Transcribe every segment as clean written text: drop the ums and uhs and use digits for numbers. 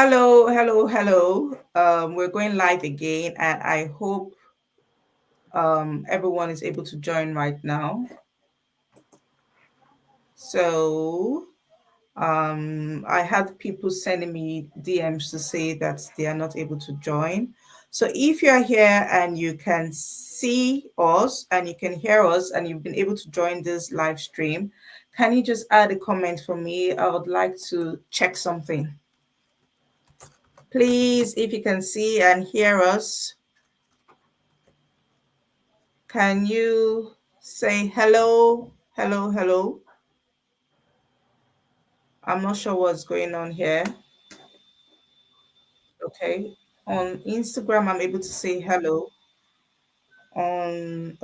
Hello, hello, hello. We're going live again, and I hope everyone is able to join right now. So, I had people sending me DMs to say that they are not able to join. So, if you are here and you can see us and you can hear us and you've been able to join this live stream, can you just add a comment for me? I would like to check something. Please, if you can see and hear us, can you say hello, hello, hello? I'm not sure what's going on here. Okay. On Instagram, I'm able to say hello. On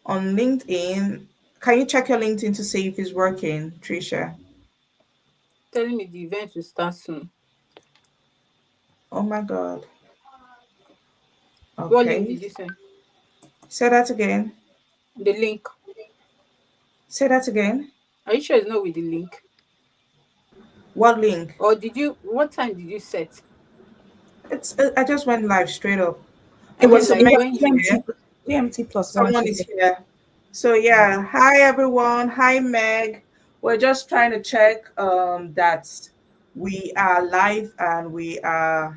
LinkedIn, can you check your LinkedIn to see if it's working, Tricia? Telling me the event will start soon. Oh my God. What link Okay. did you send? Say that again. The link. Say that again. Are you sure it's not with the link? What link? Or what time did you set? It's I just went live straight up. It Okay, Okay, was so like Meg when is you here. GMT plus one. Someone She is said. here. So yeah, hi everyone. Hi Meg. We're just trying to check that we are live and we are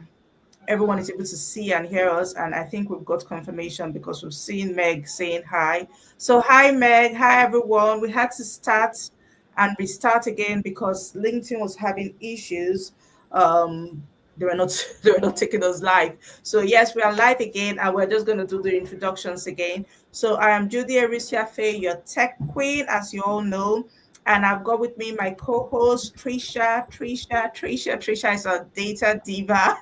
everyone is able to see and hear us. And I think we've got confirmation because we've seen Meg saying hi. So hi Meg, hi everyone. We had to start and restart again because LinkedIn was having issues. They were not they were not taking us live. So yes, we are live again and we're just going to do the introductions again. So I am Judy Erisiafe, your tech queen, as you all know. And I've got with me my co-host Tricia is a data diva.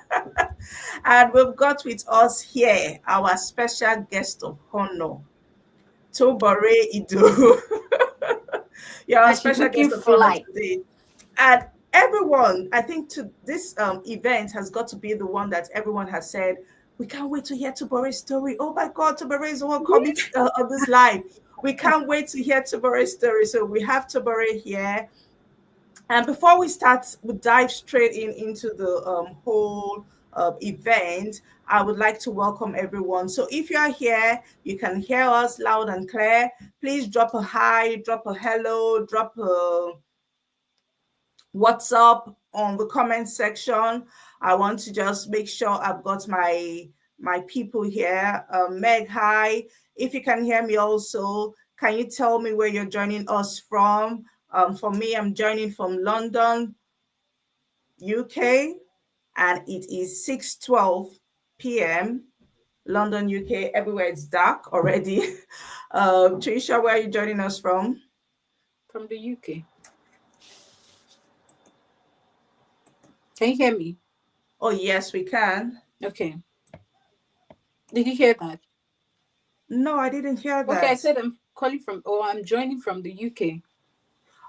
And we've got with us here our special guest of honor, Tobore Ido. You're our and she's special looking guest of honor fly. today. And everyone, I think to this event has got to be the one that everyone has said, we can't wait to hear Tobore's story. Oh my God, Tobore is the one coming on this live. We can't wait to hear Tobore's story. So we have Tobore here. And before we start, we dive straight into the whole event. I would like to welcome everyone. So if you are here, you can hear us loud and clear. Please drop a hi, drop a hello, drop a what's up on the comment section. I want to just make sure I've got my people here. Meg, hi. If you can hear me also, can you tell me where you're joining us from? For me, I'm joining from London, UK, and it is 6:12 p.m. London, UK. Everywhere it's dark already. Tricia, where are you joining us from? From the UK. Can you hear me? Oh, yes, we can. Okay. Did you hear that? No, I didn't hear Okay, I that. said I'm joining from the UK.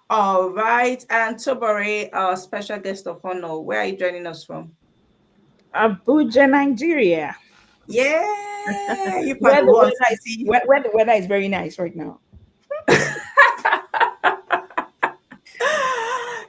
All right. And Tobore, our special guest of honor, where are you joining us from? Abuja, Nigeria, Yeah, you are where the the ones weather is eating. where the weather is very nice right now.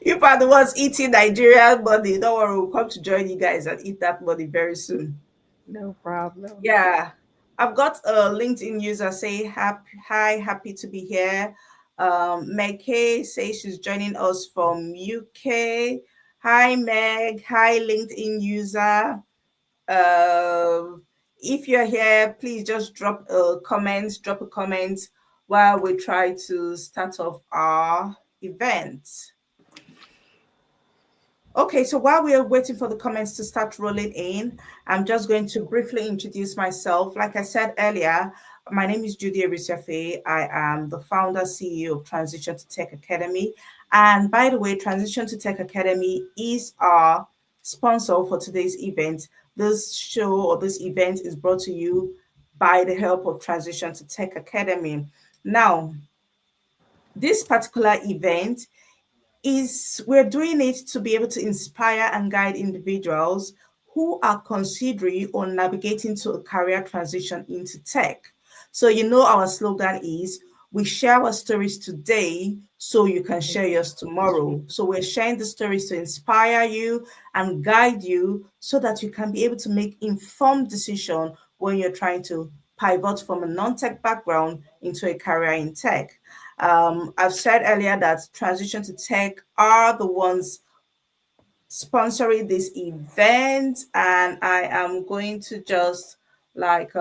You are the ones eating Nigerian money. Don't worry, we'll come to join you guys and eat that money very soon. No problem. Yeah. I've got a LinkedIn user say hi, happy to be here. Meg K says she's joining us from UK. Hi Meg. Hi LinkedIn user. Um, if you're here, please just drop a comment while we try to start off our event. Okay, so while we are waiting for the comments to start rolling in, I'm just going to briefly introduce myself. Like I said earlier, my name is Judy Erisiafe. I am the founder, CEO of Transition to Tech Academy. And by the way, Transition to Tech Academy is our sponsor for today's event. This show or this event is brought to you by the help of Transition to Tech Academy. Now, this particular event is we're doing it to be able to inspire and guide individuals who are considering or navigating to a career transition into tech. So, our slogan is we share our stories today so you can share yours tomorrow. So we're sharing the stories to inspire you and guide you so that you can be able to make informed decision when you're trying to pivot from a non-tech background into a career in tech. I've said earlier that transition to tech are the ones sponsoring this event, and I am going to just like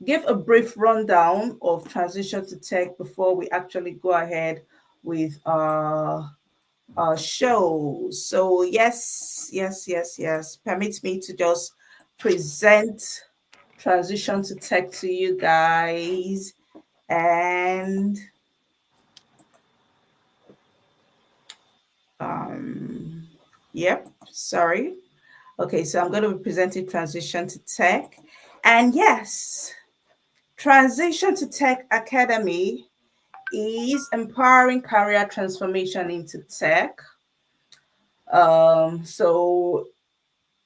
give a brief rundown of transition to tech before we actually go ahead with our show. So yes. Permit me to just present transition to tech to you guys. And um yep, sorry. Okay, so I'm going to be presenting transition to tech. And yes, Transition to Tech Academy is empowering career transformation into tech. So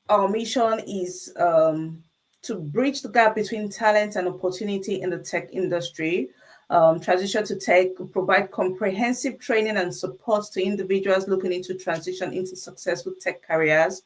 our mission is to bridge the gap between talent and opportunity in the tech industry. Transition to Tech provide comprehensive training and support to individuals looking into transition into successful tech careers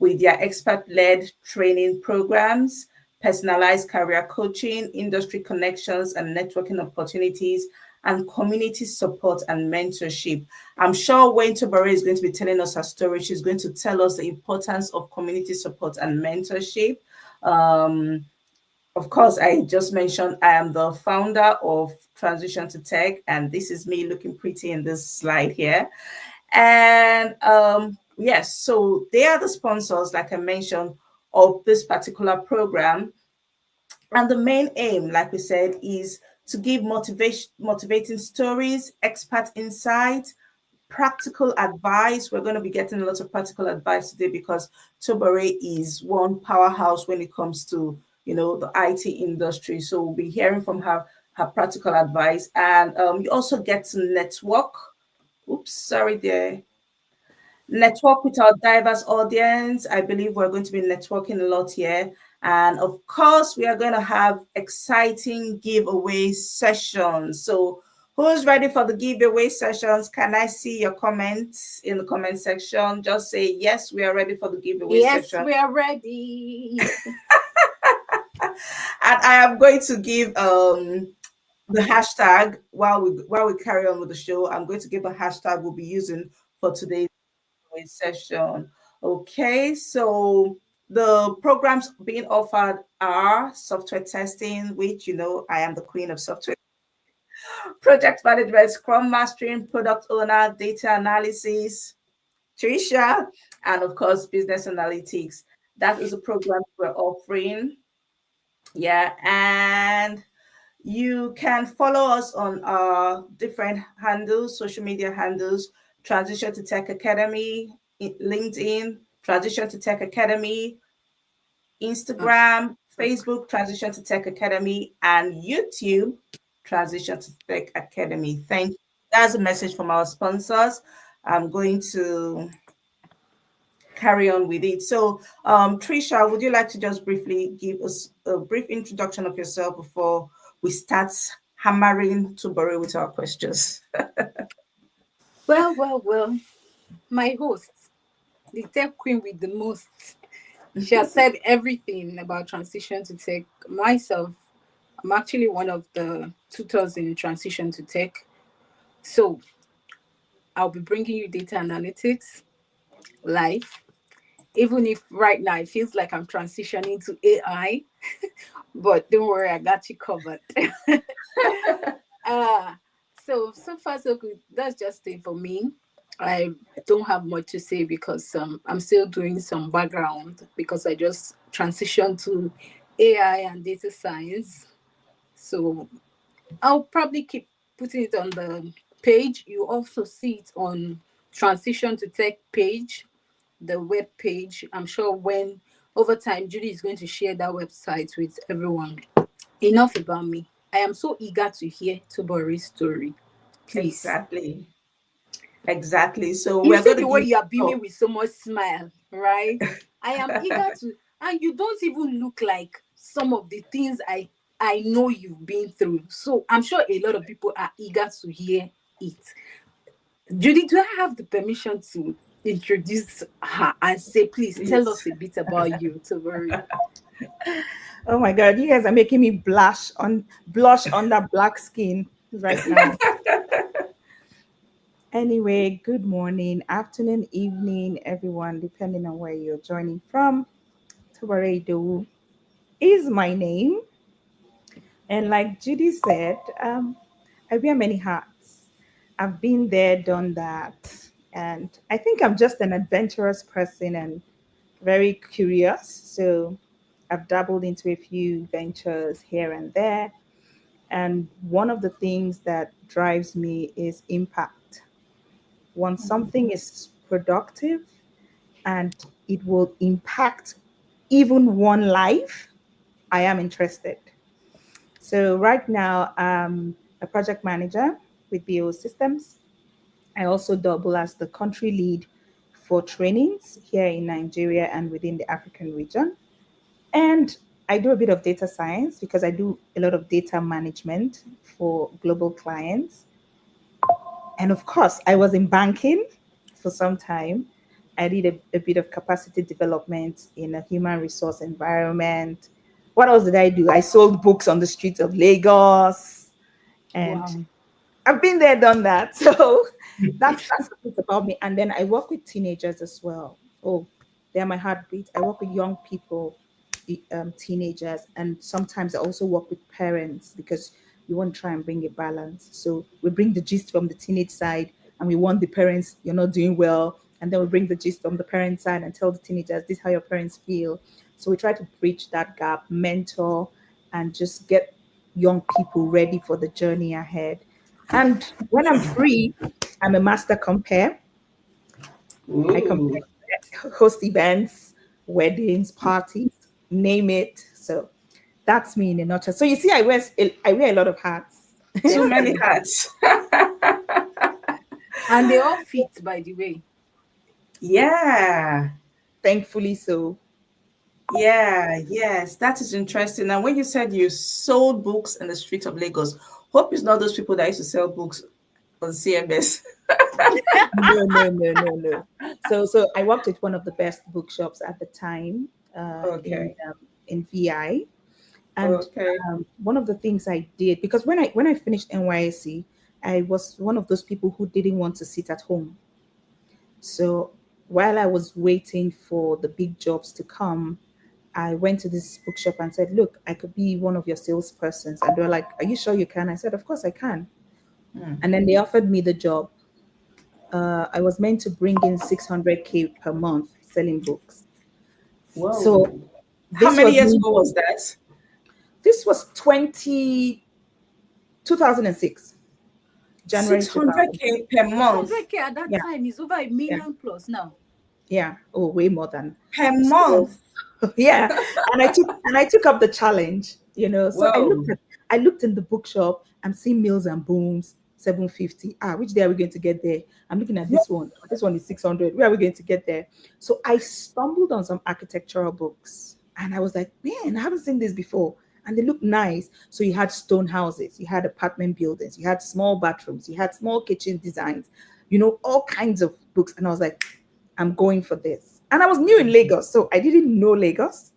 with their expert-led training programs, personalized career coaching, industry connections and networking opportunities, and community support and mentorship. I'm sure when Tobare is going to be telling us her story, she's going to tell us the importance of community support and mentorship. Um, of course, I just mentioned I am the founder of Transition to Tech, and this is me looking pretty in this slide here. And yes, so they are the sponsors, like I mentioned, of this particular program. And the main aim, like we said, is to give motivating stories, expert insight, practical advice. We're going to be getting a lot of practical advice today because Tobare is one powerhouse when it comes to the IT industry. So we'll be hearing from her practical advice, and you also get to network. Oops, sorry there. Network with our diverse audience. I believe we're going to be networking a lot here. And of course, we are going to have exciting giveaway sessions. So, who's ready for the giveaway sessions? Can I see your comments in the comment section? Just say, yes, we are ready for the giveaway Yes, session. we are ready. And I am going to give the hashtag while we carry on with the show. I'm going to give a hashtag we'll be using for today's session. Okay, so the programs being offered are software testing, which I am the queen of software, project management, scrum mastering, product owner, data analysis, Tricia, and of course, business analytics. That is a program we're offering. Yeah, and you can follow us on our different handles, social media handles, Transition to Tech Academy, LinkedIn, Transition to Tech Academy, Instagram, Facebook, Transition to Tech Academy, and YouTube, Transition to Tech Academy. Thank you. That's a message from our sponsors. I'm going to carry on with it. So, Tricia, would you like to just briefly give us a brief introduction of yourself before we start hammering to borrow with our questions? Well. My host, the tech queen with the most. She has said everything about transition to tech. Myself, I'm actually one of the tutors in transition to tech. So I'll be bringing you data analytics live, even if right now it feels like I'm transitioning to AI. But don't worry, I got you covered. uh, so far so good. That's just it for me. I don't have much to say because I'm still doing some background because I just transitioned to AI and data science. So I'll probably keep putting it on the page. You also see it on transition to tech page, the web page. I'm sure when over time Judy is going to share that website with everyone. Enough about me. I am so eager to hear Tobori's story. Please. Exactly. Exactly. So You we're see going to the way give. you are Oh, beaming with so much smile, right? I am eager to, and you don't even look like some of the things I I know you've been through. So I'm sure a lot of people are eager to hear it. Judy, do I have the permission to introduce her and say, please tell Please. us a bit about you, Tabori? Oh my God, you guys are making me blush under black skin right now. Anyway, good morning, afternoon, evening, everyone, depending on where you're joining from. Tubaredo is my name. And like Judy said, I wear many hats. I've been there, done that. And I think I'm just an adventurous person and very curious. So I've dabbled into a few ventures here and there. And one of the things that drives me is impact. Once something is productive and it will impact even one life, I am interested. So right now, I'm a project manager with BO Systems. I also double as the country lead for trainings here in Nigeria and within the African region. And I do a bit of data science because I do a lot of data management for global clients. And of course, I was in banking for some time. I did a bit of capacity development in a human resource environment. What else did I do? I sold books on the streets of Lagos, and Wow. I've been there, done that. So that's a bit about me. And then I work with teenagers as well. Oh, they're my heartbeat. I work with young people, teenagers, and sometimes I also work with parents because we want to try and bring a balance. So we bring the gist from the teenage side, and we want the parents, you're not doing well, and then we bring the gist from the parent side and tell the teenagers this is how your parents feel. So we try to bridge that gap, mentor, and just get young people ready for the journey ahead. And when I'm free, I'm a master compare. I Ooh. compare, host events, weddings, parties, name it. So that's me in a nutshell. So you see, I wear a lot of hats. Too many Definitely. hats. And they all fit, by the way. Yeah. Thankfully, so Yeah, yes, that is interesting. And when you said you sold books in the streets of Lagos, hope it's not those people that used to sell books on CMS. no. So I worked at one of the best bookshops at the time Okay. in VI. And Okay. one of the things I did, because when I finished NYSC, I was one of those people who didn't want to sit at home. So while I was waiting for the big jobs to come, I went to this bookshop and said, "Look, I could be one of your salespersons." And they were like, "Are you sure you can?" I said, "Of course I can." Hmm. And then they offered me the job. I was meant to bring in 600K per month selling books. So Whoa. How this many was years me. ago was that? This was 2006, January 2000. 600K per month. 600K at that Yeah, time is over a yeah, million plus now. yeah. Oh, way more than. Per So month. yeah, and I took up the challenge. So I Whoa. looked in the bookshop. I'm seeing Mills and Booms 750. Which day are we going to get there? I'm looking at this one. This one is 600. Where are we going to get there? So I stumbled on some architectural books, and I was like, man, I haven't seen this before. And they look nice. So you had stone houses, you had apartment buildings, you had small bathrooms, you had small kitchen designs, all kinds of books. And I was like, I'm going for this. And I was new in Lagos, so I didn't know Lagos.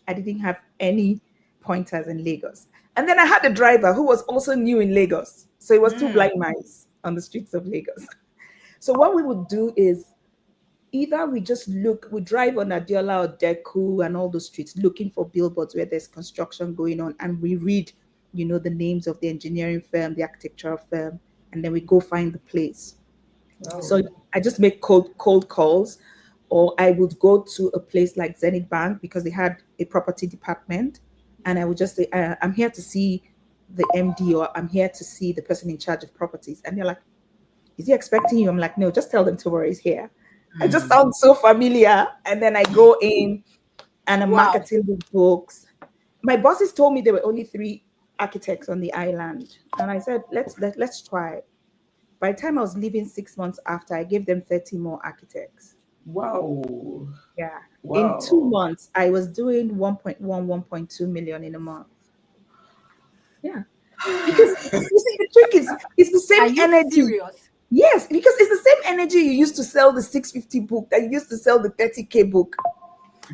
I didn't have any pointers in Lagos. And then I had a driver who was also new in Lagos. So it was two Hmm. blind mice on the streets of Lagos. So what we would do is either we drive on Adiola or Deku and all those streets looking for billboards where there's construction going on, and we read, the names of the engineering firm, the architectural firm, and then we go find the place. So Whoa. I just make cold calls, or I would go to a place like Zenith Bank because they had a property department, and I would just say, "I'm here to see the MD, or I'm here to see the person in charge of properties." And they're like, "Is he expecting you?" I'm like, "No, just tell them tomorrow he's here." I just Hmm. sound so familiar, and then I go in and I'm Wow. marketing the books. My bosses told me there were only three architects on the island, and I said, "Let's try." By the time I was leaving 6 months after, I gave them 30 more architects. Wow. Yeah. In two Wow. months, I was doing 1.1, 1.2 million in a month. Yeah. Because you see, the trick is it's the same Are you energy. serious? Yes, because it's the same energy you used to sell the 650 book that you used to sell the 30K book.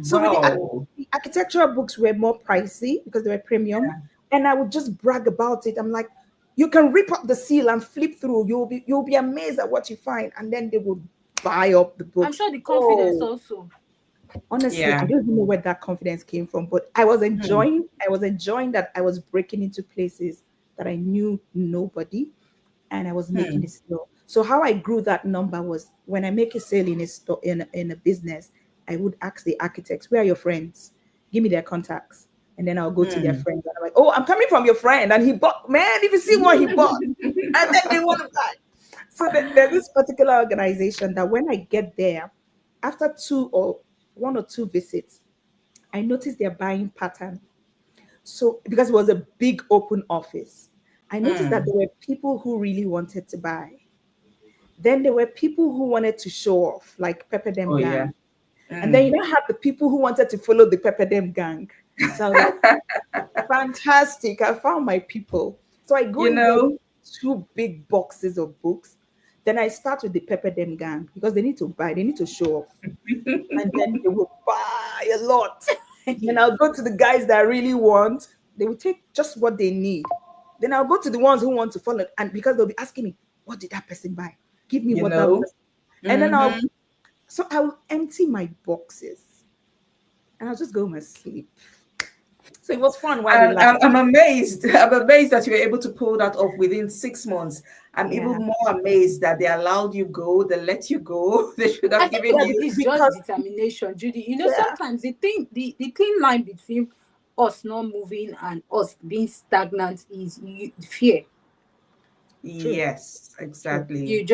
So with Wow. the architectural books were more pricey because they were premium, and I would just brag about it. I'm like, you can rip up the seal and flip through. You'll be amazed at what you find, and then they would buy up the I'm books. sure the confidence Oh, also. honestly, I Yeah. don't even know where that confidence came from, but Hmm. I was enjoying that I was breaking into places that I knew nobody, and I was making Hmm. a sale. So how I grew that number was when I make a sale in a store in a business, I would ask the architects, "Where are your friends? Give me their contacts." And then I'll go to their Hmm. friends and I'm like, "Oh, I'm coming from your friend, and he bought. Man, if you see what he bought, and then they want to buy." So there's this particular organization that when I get there, after two or one or two visits, I noticed their buying pattern. So because it was a big open office, I noticed that Hmm. there were people who really wanted to buy. Then there were people who wanted to show off, like Pepper Them Oh yeah. Gang. And then Hmm. you now have the people who wanted to follow the Pepper Them Gang. So I was like, fantastic. I found my people. So I go You in there with know. two big boxes of books. Then I start with the Pepper Them Gang because they need to buy, they need to show off. And then they will buy a lot. Then I'll go to the guys that I really want. They will take just what they need. Then I'll go to the ones who want to follow. And because they'll be asking me, what did that person buy? Give me You what that know. person. And then Hmm. I will empty my boxes and I'll just go home and sleep. So it was fun while it And lasted. I'm amazed. I'm amazed that you were able to pull that off within 6 months. I'm Yeah. even more amazed that they allowed you go, they let you go. They should I have think given Yeah, you. it's just because determination, Judy. yeah, Sometimes the thin line between us not moving and us being stagnant is fear. true, Yes, true. exactly.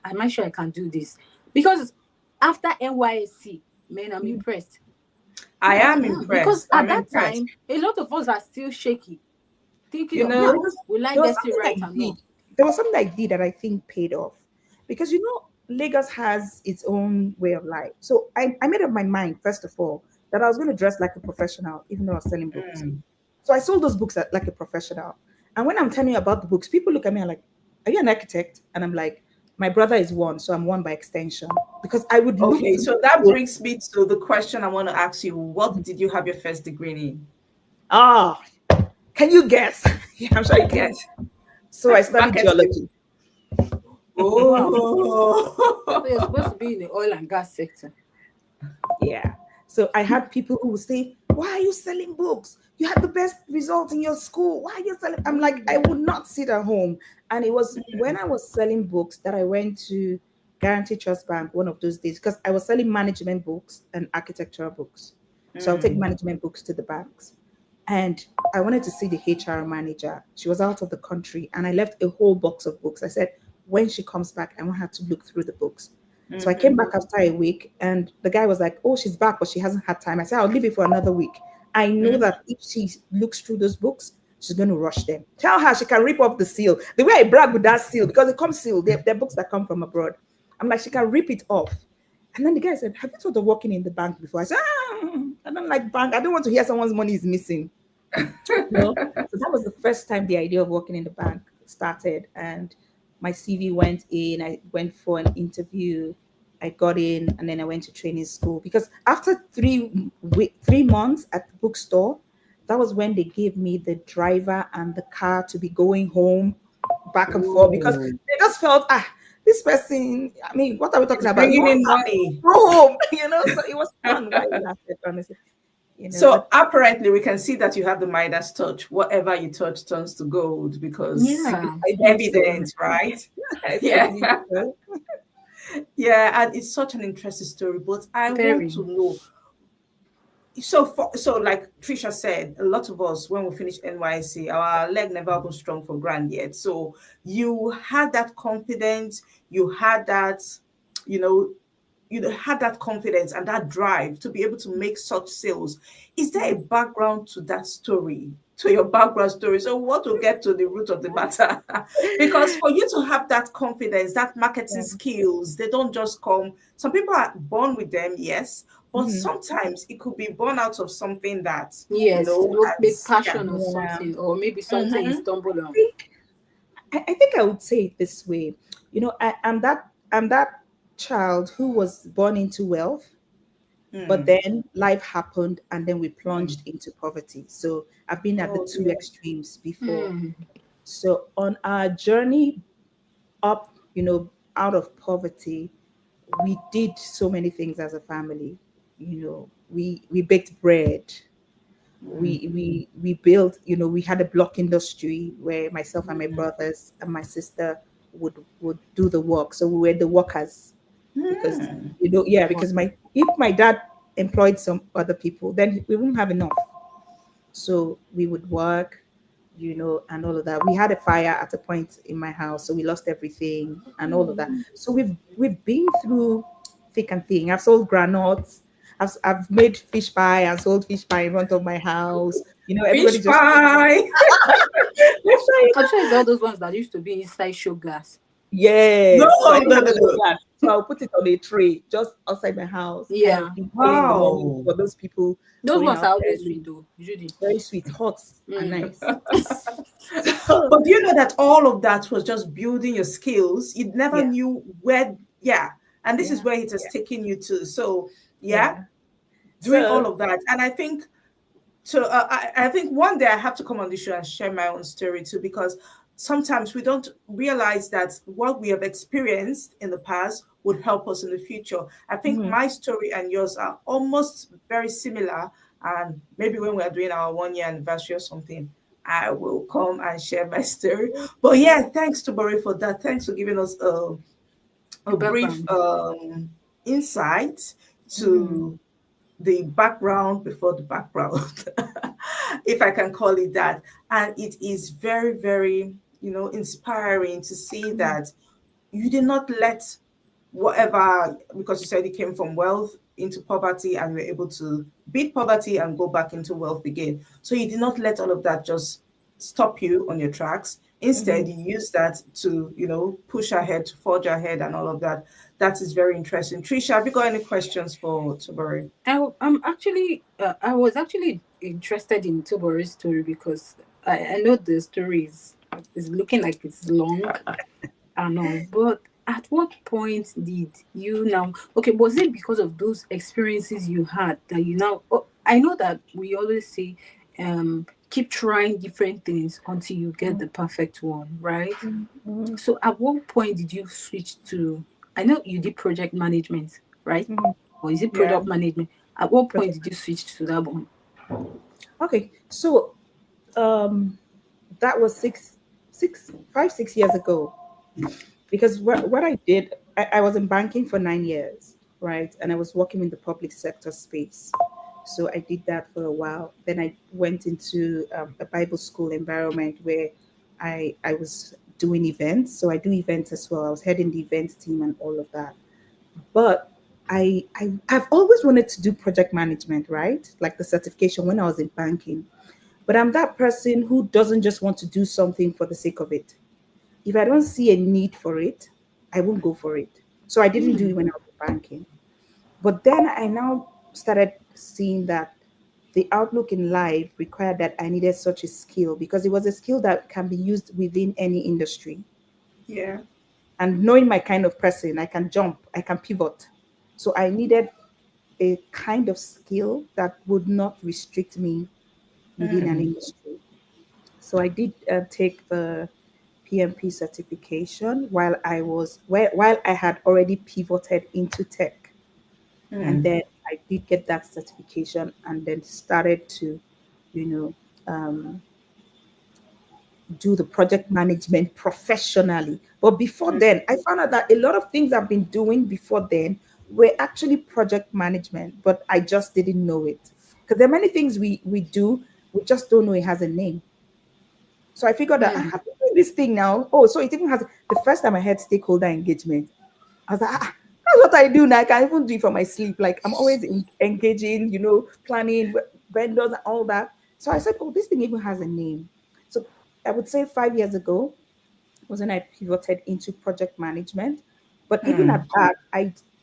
Am I sure I can do this? Because after NYSC, man, I'm Mm, impressed. I yeah. am Yeah, because impressed. at I'm that impressed. time, a lot of us are still shaky, thinking You of, Yeah, know, because will I there was get it something right I or did. not? There was something I did that I think paid off. Because Lagos has its own way of life. So I made up my mind, first of all, that I was going to dress like a professional, even though I was selling books. mm, So I sold those books like a professional. And when I'm telling you about the books, people look at me and like, are you an architect? And I'm like, my brother is one, so I'm one by extension. Because I would look okay, through so that people. brings me to the question I want to ask you. What did you have your first degree in? Ah, can you guess? Yeah, I'm sure you can. Yes, So I studied marketing. geology. Wow. So you're Oh, supposed to be in the oil and gas sector. Yeah. So I had people who would say, why are you selling books? You had the best results in your school. Why are you selling? I'm like, I would not sit at home. And it was when I was selling books that I went to Guarantee Trust Bank one of those days because I was selling management books and architectural books. So I'll take mm, management books to the banks. And I wanted to see the HR manager. She was out of the country, and I left a whole box of books. I said, when she comes back, I want her to look through the books. So I came mhm, back after a week, and the guy was like, oh, she's back, but she hasn't had time. I said, I'll leave it for another week. I know mhm. that if she looks through those books, she's going to rush them. Tell her she can rip off the seal. The way I brag with that seal, because it comes sealed, they're books that come from abroad. I'm like, she can rip it off. And then the guy said, have you thought of working in the bank before? I said, I don't like bank. I don't want to hear someone's money is missing. So that was the first time the idea of working in the bank started. And my CV went in, I went for an interview, I got in, and then I went to training school. Because after 3 months at the bookstore, that was when they gave me the driver and the car to be going home back and forth because Oh, they just felt, this person, I mean, what are we talking it's about? bringing Go, in money. go home, so it was fun while it lasted, honestly, So but apparently, we can see that you have the Midas touch. Whatever you touch turns to gold because Yeah, I it's believe so. evident, right? I Yeah, believe so. yeah, and it's such an interesting story. But I want very. to know. So like Trisha said, a lot of us when we finish NYC, our leg never goes strong for grand yet. So you had that confidence, you had that, you know, had that confidence and that drive to be able to make such sales. Is there a background to that story, to your background story? So what will get to the root of the matter? Because for you to have that confidence, that marketing Yeah. skills, they don't just come. Some people are born with them, yes, but Mhm. sometimes it could be born out of something that, Yes, maybe as yeah. passion or Yeah. something, or maybe something you Mm-hmm. stumbled I on. think I think I would say it this way. I'm that child who was born into wealth, but Mm. then life happened and then we Mm. plunged into poverty. So I've been at the Oh two yes. extremes before. Mm. So on our journey up, out of poverty, we did so many things as a family. We baked bread. Mm. We built, we had a block industry where myself and my Mm. brothers and my sister would do the work. So we were the workers because Mm. yeah, Wow. because my if my dad employed some other people, then we wouldn't have enough. So we would work, and all of that. We had a fire at a point in my house, so we lost everything and all of that. So we've been through thick and thin. I've sold granules. I've made fish pie and sold fish pie in front of my house. Everybody Fish just pie. fish pie. I'm sure it's all those ones that used to be inside show glass. No, Yes. So I no, didn't have no, sugar no. glass. So I'll put it on a tray just outside my house, kind of Yeah, displaying the menu Wow. for those people those going ones out are always early. sweet though, Judy. Very sweet, hot and Mm. nice. So But do you know that all of that was just building your skills? You never yeah, knew where, yeah. And this is yeah, where it has yeah, taken you to. So, yeah, yeah. doing So all of that. And I think so I think one day I have to come on the show and share my own story too, because sometimes we don't realize that what we have experienced in the past would help us in the future. I think mhm, my story and yours are almost very similar, and maybe when we're doing our 1 year anniversary or something, I will come and share my story. But yeah, thanks to Bori for that. Thanks for giving us The a brief background. insight mhm, to the background before the background, if I can call it that. And it is very, very, inspiring to see mhm, that you did not let whatever, because you said you came from wealth into poverty and you were able to beat poverty and go back into wealth again. So you did not let all of that just stop you on your tracks. Instead, mhm. you use that to, push ahead, to forge ahead and all of that. That is very interesting. Tricia, have you got any questions for Tobari? I was actually interested in Tobori's story because I know the story is looking like it's long and all, but at what point did you now? Okay, was it because of those experiences you had that you now? Oh, I know that we always say, keep trying different things until you get the perfect one, right? Mhm, So at what point did you switch to? I know you did project management, right? mhm. Or is it Yeah. product management? At what point Project did you switch to that one? Okay, so um, that was 5, 6 years ago. Because what I did, I was in banking for 9 years, right? And I was working in the public sector space. So I did that for a while. Then I went into a Bible school environment where I was doing events. So I do events as well. I was heading the events team and all of that. But I've always wanted to do project management, right? Like the certification when I was in banking. But I'm that person who doesn't just want to do something for the sake of it. If I don't see a need for it, I won't go for it. So I didn't do Hmm. it when I was in banking. But then I now started seeing that the outlook in life required that I needed such a skill because it was a skill that can be used within any industry. Yeah. And knowing my kind of person, I can jump, I can pivot. So I needed a kind of skill that would not restrict me within an Mm. industry. So I did take the PMP certification while I had already pivoted into tech, and Mm. then I did get that certification, and then started to, you know, um, do the project management professionally. But before Mm. then, I found out that a lot of things I've been doing before then were actually project management, but I just didn't know it because there are many things we do, we just don't know it has a name. So I figured that I Hmm. have been doing this thing now. Oh, so it even has the first time I had stakeholder engagement. I was like, that's what I do now. I can even do it for my sleep. Like I'm always engaging, planning vendors and all that. So I said, oh, this thing even has a name. So I would say 5 years ago was when I pivoted into project management. But even at Mm. that,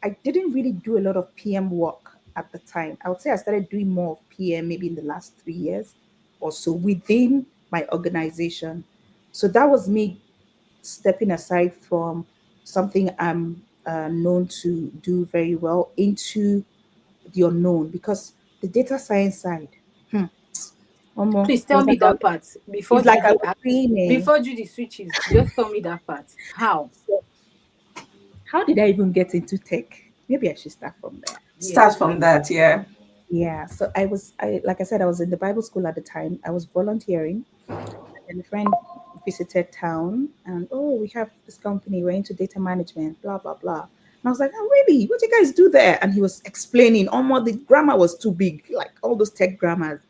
I didn't really do a lot of PM work. at the time. I would say I started doing more of PM maybe in the last 3 years or so within my organization. So that was me stepping aside from something I'm known to do very well into the unknown, because the data science side, hmm, Please it tell was me like that part before it's like I Judy was being a. before Judy switches. Just tell me that part. How? So how did I even get into tech? Maybe I should start from there. Start Yes, from please. that, yeah. Yeah. So I like I said, I was in the Bible school at the time. I was volunteering, and a friend visited town, and oh, we have this company, we're into data management, blah blah blah. And I was like, oh really? What do you guys do there? And he was explaining. Almost the grammar was too big, like all those tech grammars,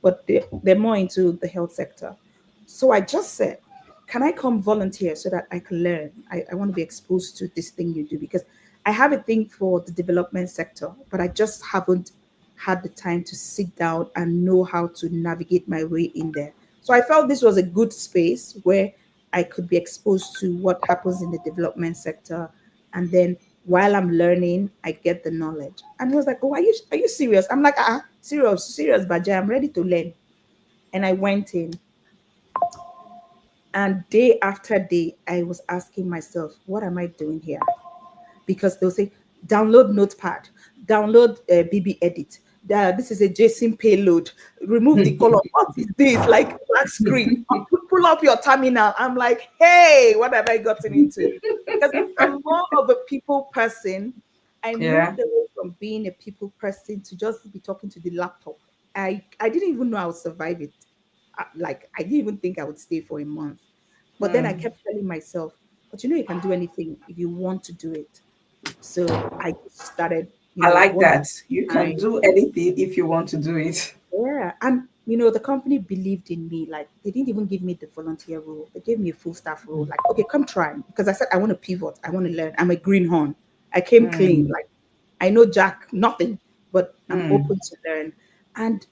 but they're more into the health sector. So I just said, can I come volunteer so that I can learn? I want to be exposed to this thing you do, because I have a thing for the development sector, but I just haven't had the time to sit down and know how to navigate my way in there. So I felt this was a good space where I could be exposed to what happens in the development sector. And then while I'm learning, I get the knowledge. And he was like, oh, are you serious? I'm like, serious, serious, Baja, I'm ready to learn. And I went in, and day after day, I was asking myself, what am I doing here? Because they'll say, download Notepad, download BB Edit. This is a JSON payload. Remove the column. What is this? Like black screen. Pull up your terminal. I'm like, hey, what have I gotten into? Because I'm more of a people person. I Yeah. moved away from being a people person to just be talking to the laptop. I didn't even know I would survive it. Like I didn't even think I would stay for a month. But then I Mm. kept telling myself, but you know you can do anything if you want to do it. So I just started, I like one that. You can time. do anything if you want to do it. Yeah. And, the company believed in me. Like, they didn't even give me the volunteer role. They gave me a full staff role. Like, okay, come try. Because I said, I want to pivot. I want to learn. I'm a greenhorn. I came clean. Mm. Like, I know Jack, nothing, but I'm Mm. open to learn. And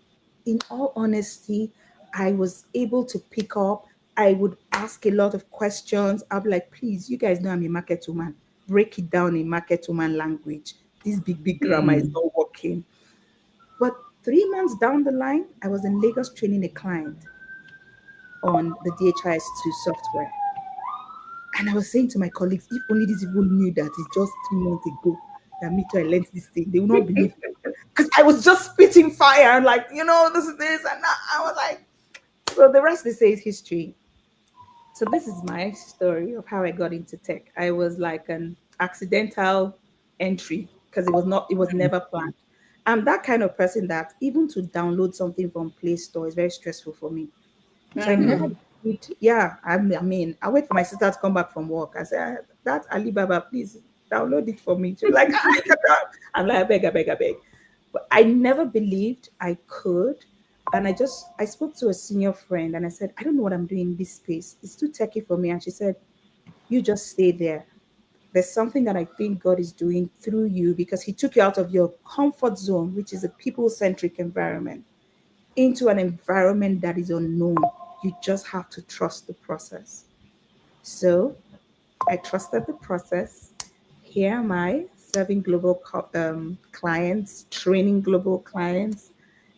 in all honesty, I was able to pick up. I would ask a lot of questions. I'll be like, please, you guys know I'm a market woman. Break it down in market woman language. This big, big grammar is Mm. not working. But 3 months down the line, I was in Lagos training a client on the DHIS2 software. And I was saying to my colleagues, if only these people knew that it's just 3 months ago that me too, I learned this thing, they will not believe it. Because I was just spitting fire and like, this is this. And I was like, so the rest they say is history. So this is my story of how I got into tech. I was like an accidental entry because it was never planned. I'm that kind of person that even to download something from Play Store is very stressful for me. So I never Mm. did. Yeah, I mean, I wait for my sister to come back from work. I say, that Alibaba, please download it for me. She's like, I cannot. I'm like, I beg. But I never believed I could. And I spoke to a senior friend and I said, I don't know what I'm doing in this space. It's too techy for me. And she said, you just stay there. There's something that I think God is doing through you, because He took you out of your comfort zone, which is a people centric environment, into an environment that is unknown. You just have to trust the process. So I trusted the process. Here am I serving global clients, training global clients,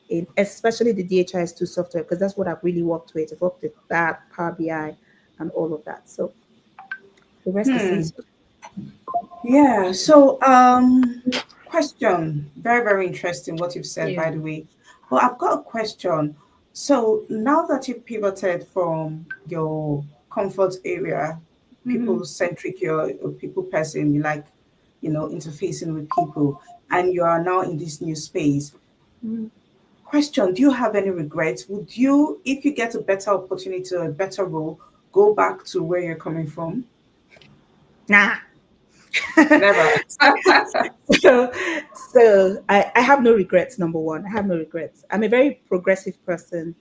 in especially the DHIS2 software, because that's what I've really worked with. I've worked with that, Power BI, and all of that. So the rest is Hmm. history. Yeah. So, question. Very, very interesting what you've said, Yeah. by the way. But I've got a question. So now that you've pivoted from your comfort area, Mm-hmm. people centric, you're a people person, you like, interfacing with people, and you are now in this new space. Mm-hmm. Question: do you have any regrets? Would you, if you get a better opportunity or a better role, go back to where you're coming from? Nah. Never. so, so I have no regrets. Number one, I have no regrets. I'm a very progressive person.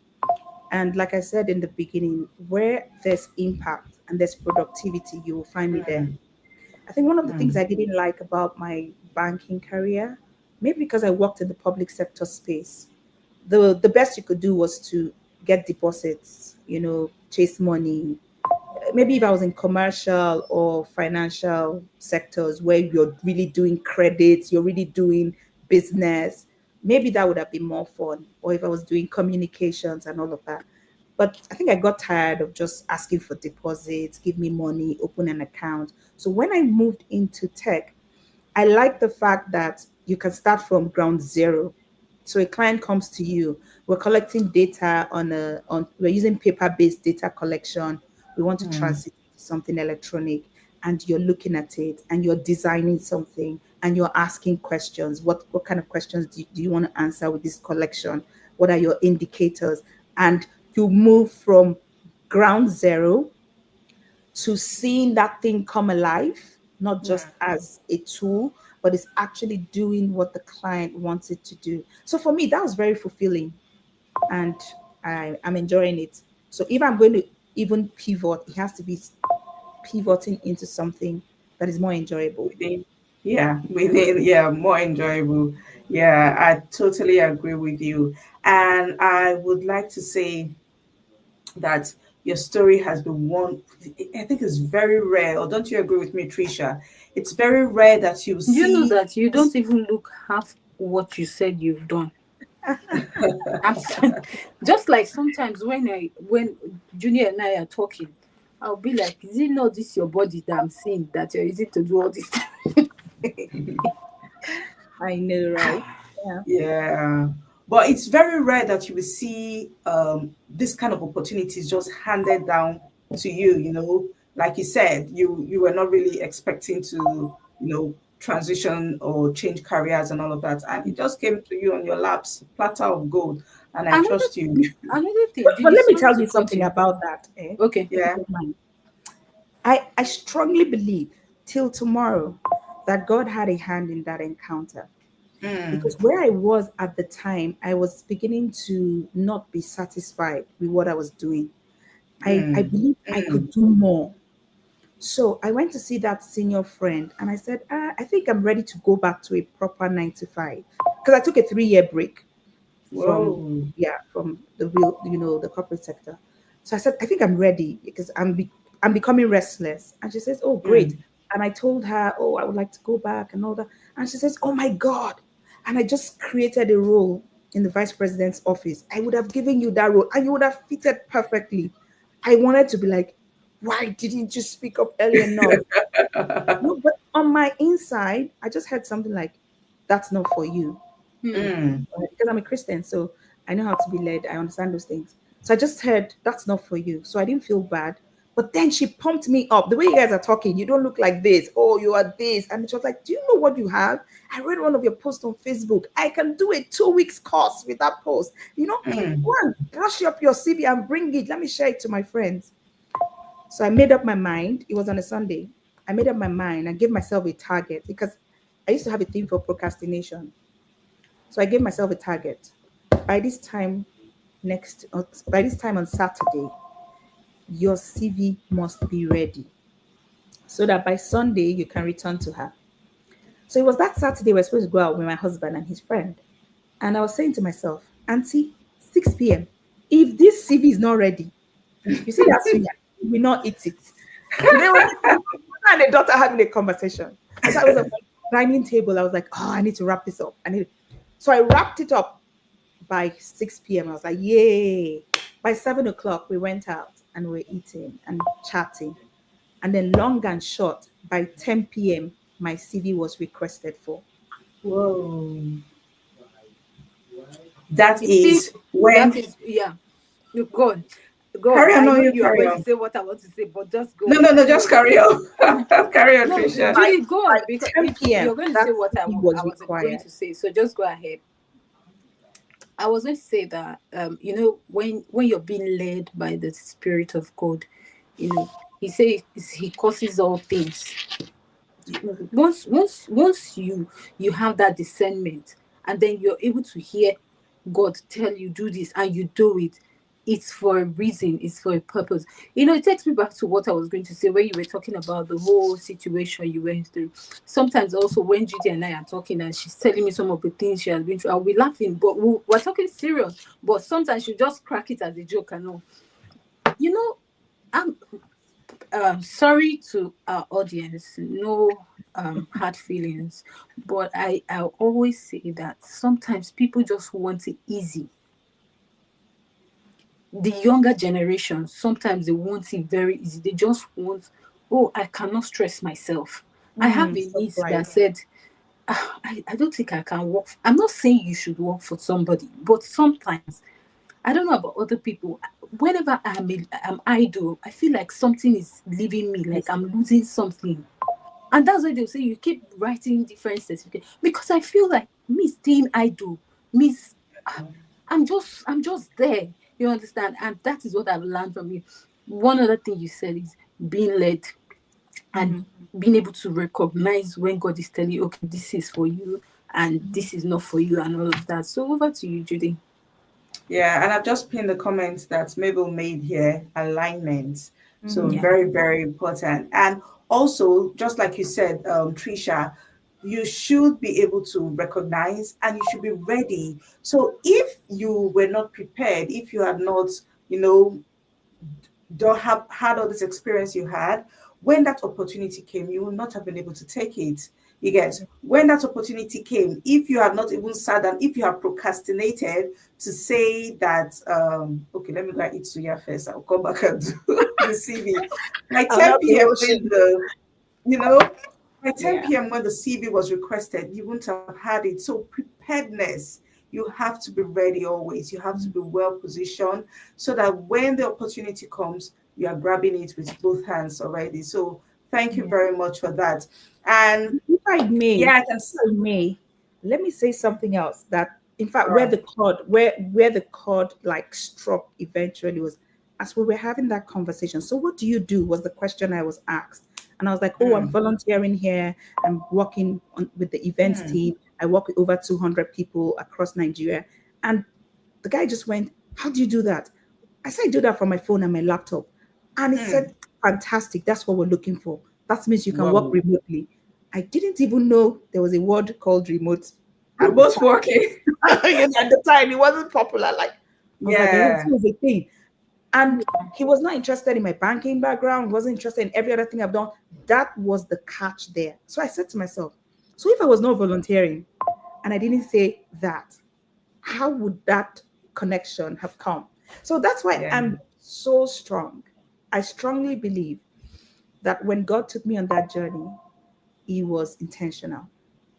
And like I said in the beginning, where there's impact and there's productivity, you will find me there. Mm, I think one of the things mm, I didn't like about my banking career, maybe because I worked in the public sector space, the best you could do was to get deposits, chase money. Maybe if I was in commercial or financial sectors where you're really doing credits, you're really doing business, maybe that would have been more fun. Or if I was doing communications and all of that. But I think I got tired of just asking for deposits, give me money, open an account. So when I moved into tech, I like the fact that you can start from ground zero. So a client comes to you, we're collecting data we're using paper-based data collection. We want to Mm. transit to something electronic, and you're looking at it and you're designing something and you're asking questions. What kind of questions do you want to answer with this collection? What are your indicators? And you move from ground zero to seeing that thing come alive, not Yeah. just as a tool, but it's actually doing what the client wants it to do. So for me, that was very fulfilling, and I'm enjoying it. So if I'm going to even pivot, it has to be pivoting into something that is more enjoyable. Within, yeah, within, yeah, more enjoyable. Yeah, I totally agree with you. And I would like to say that your story has been one, I think it's very rare, or don't you agree with me, Tricia? It's very rare that you You know see. that you don't even look half what you said you've done. I'm just like sometimes when Junior and I are talking, I'll be like, is it not this your body that I'm seeing that you're using to do all this? I know, right? Yeah. Yeah, but it's very rare that you will see this kind of opportunities just handed down to you. Like you said, you were not really expecting to, transition or change careers and all of that, and it just came to you on your laps, platter of gold. And I Another trust you. another thing, But Judy, let me sorry tell to you cut something you. about that, Okay. if you Yeah. don't mind. I strongly believe till tomorrow that God had a hand in that encounter. Mm, Because where I was at the time, I was beginning to not be satisfied with what I was doing. I mm, believe I mm, could do more. So I went to see that senior friend and I said, I think I'm ready to go back to a proper 9 to 5. Because I took a 3 year break from, whoa. yeah, from the real, the corporate sector. So I said, I think I'm ready because I'm becoming restless. And she says, oh, great. Mm, And I told her, oh, I would like to go back and all that. And she says, oh my God. And I just created a role in the vice president's office. I would have given you that role and you would have fitted perfectly. I wanted to be like, why didn't you speak up early enough? No, but on my inside, I just heard something like, that's not for you. Hmm. mm, Because I'm a Christian, so I know how to be led. I understand those things. So I just heard that's not for you. So I didn't feel bad. But then she pumped me up. The way you guys are talking, you don't look like this. Oh, you are this. And she was like, do you know what you have? I read one of your posts on Facebook. I can do a 2 weeks course with that post. Go mm. and brush up your CV and bring it. Let me share it to my friends. So I made up my mind. It was on a Sunday. I made up my mind and gave myself a target because I used to have a thing for procrastination. So I gave myself a target. By this time by this time on Saturday, your CV must be ready so that by Sunday you can return to her. So it was that Saturday we were supposed to go out with my husband and his friend. And I was saying to myself, Auntie, 6 p.m. If this CV is not ready, you see that suya, you will not eat it. Today was my and the daughter having a conversation. So I was at my dining table. I was like, oh, I need to wrap this up. So I wrapped it up by 6 p.m. I was like, yay. By 7 o'clock, we went out and we are eating and chatting. And then, long and short, by 10 p.m., my CV was requested for. Whoa. That You see, is that when. is, yeah. You go on. Go on. Carry on, I no, know you you are carry going to on. say what I want to say, but just go No, on. no, no, just carry on. Carry on, No, Tricia. By, Judy, go by on because 10 p.m., you're going to that say what CV was I was going required. to say. So just go ahead. I was going to say that when you're being led by the Spirit of God, He says He causes all things. Once you have that discernment, and then you're able to hear God tell you do this and you do it, it's for a reason, it's for a purpose. It takes me back to what I was going to say when you were talking about the whole situation you went through. Sometimes also when Judy and I are talking and she's telling me some of the things she has been through, I'll be laughing, but we're talking serious. But sometimes she just crack it as a joke and all. you know I'm sorry to our audience. No, hard feelings. But I always say that sometimes people just want it easy. The younger generation, sometimes they want it very easy. They just want, oh, I cannot stress myself. I have a Soft niece that life. said, I don't think I can work. I'm not saying you should work for somebody, but sometimes, I don't know about other people. Whenever I'm idle, I feel like something is leaving me, like I'm losing something. And that's why they'll say you keep writing different certificates. Because I feel like me staying idle means I'm just there. You understand? And that is what I've learned from you. One other thing you said is being led and Mhm. being able to recognize when God is telling you, okay, this is for you and this is not for you, and all of that. So over to you, Judy. Yeah, and I've just pinned the comments that Mabel made here, alignment. So Mhm. Yeah. very, very important. And also, just like you said, Tricia, you should be able to recognize and you should be ready. So if you were not prepared, if you had not, you know, don't have had all this experience you had, when that opportunity came, you will not have been able to take it. You get when that opportunity came, if you have not even sat down, if you have procrastinated to say that, okay, let me go and eat suya first, I'll come back and do the CV. By I'll help 10 you p.m. wash it. when the you know, by Yeah. 10 p.m. when the CV was requested, you wouldn't have had it. So preparedness, you have to be ready always. You have to be well positioned so that when the opportunity comes, you are grabbing it with both hands already. So thank you Yeah. very much for that. And If I may, yeah, I if can. I may, let me say something else that in fact All where right. the chord where the chord like struck eventually was as we were having that conversation. So what do you do was the question I was asked. And I was like, oh, I'm Mm, volunteering here. I'm working on with the events mm, team. I work with over 200 people across Nigeria. And the guy just went, how do you do that? I said, I do that from my phone and my laptop. And he said, mm. fantastic. That's what we're looking for. That means you can work Whoa. remotely. I didn't even know there was a word called remote I'm at the both time. working. At the time, it wasn't popular. Like, I was like, oh, this Yeah. was a thing. And Yeah. he was not interested in my banking background, he wasn't interested in every other thing I've done. That was the catch there. So I said to myself, so if I was not volunteering and I didn't say that, how would that connection have come? So that's why Yeah. I'm so strong. I strongly believe that when God took me on that journey, He was intentional.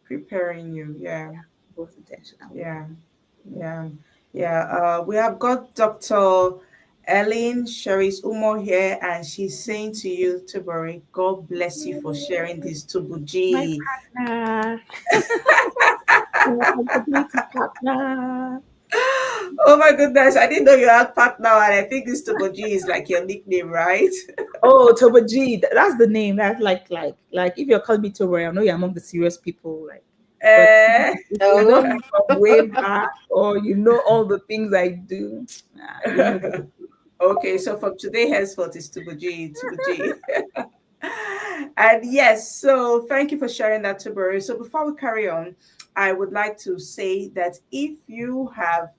Preparing you. Yeah. He was intentional. Yeah. Yeah, yeah. We have got Dr. Ellen Sheris Umo here, and she's saying to you, Tubari, God bless you for sharing this Tubu My G. partner. My accountability partner. Oh my goodness, I didn't know you had partner, and I think this Tubu G is like your nickname, right? Oh, Toba G. That's the name. That's like if you're calling me Toba, I know you're among the serious people. Like, but Eh, if you know Oh, me from way back, or you know all the things I do, you know Toba G. okay, so from today henceforth, it's Tubu G, Tubu G. And yes, so thank you for sharing that, Tubari. So before we carry on, I would like to say that if you have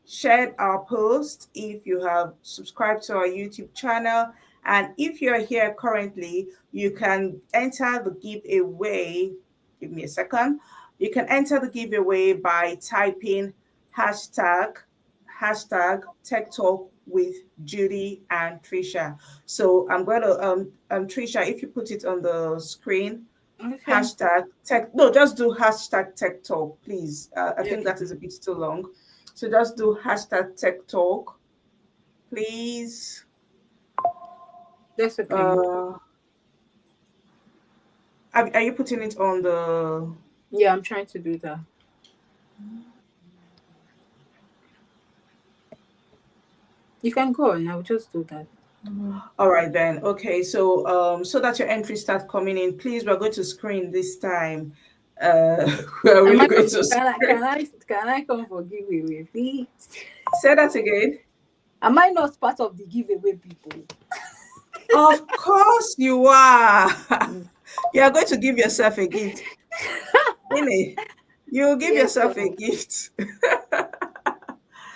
shared our post, if you have subscribed to our YouTube channel, and if you're here currently, you can enter the giveaway. Give me a second. You can enter the giveaway by typing hashtag Tech Talk with Judy and Tricia. So I'm going to Tricia, if you put it on the screen, okay. hashtag tech no just do hashtag tech talk, please. I think Okay. that is a bit too long, so just do hashtag tech talk, please. That's okay. uh are you putting it on the Yeah, I'm trying to do that. You can go on. I'll just do that. Mhm. all right then, okay, so so that your entries start coming in, please, we're going to screen this time. We're Am really I? going to Can I? screen. Can I? Can I come for giveaway, please? Say that again. Am I not part of the giveaway people? Of course you are. Mm. You are going to give yourself a gift, Really? You give Yes. yourself a So gift.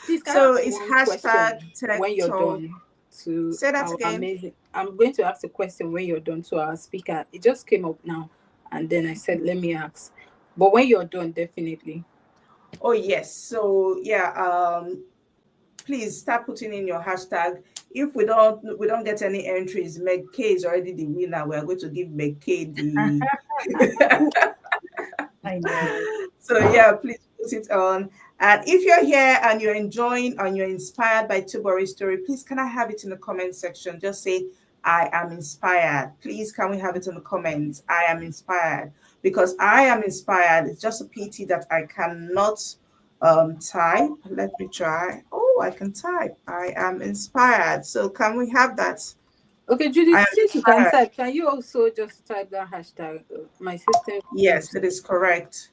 please, can I So ask it's one hashtag question tech when you're talk. done to Say that our again. amazing? I'm going to ask a question when you're done to our speaker. It just came up now, and then I said, let me ask. But when you're done, definitely. Oh yes. So yeah, please start putting in your hashtag. If we don't get any entries, Meg K is already the winner. We are going to give Meg K the I know. so yeah, please put it on. And if you're here and you're enjoying and you're inspired by Tubori's story, please can I have it in the comment section? Just say I am inspired. Please can we have it in the comments? I am inspired because I am inspired. It's just a pity that I cannot type. Let me try. Oh, I can type. I am inspired. So can we have that? Okay, Judy, I am since you can inspired. type, can you also just type that hashtag? My system Yes, seems. it is correct.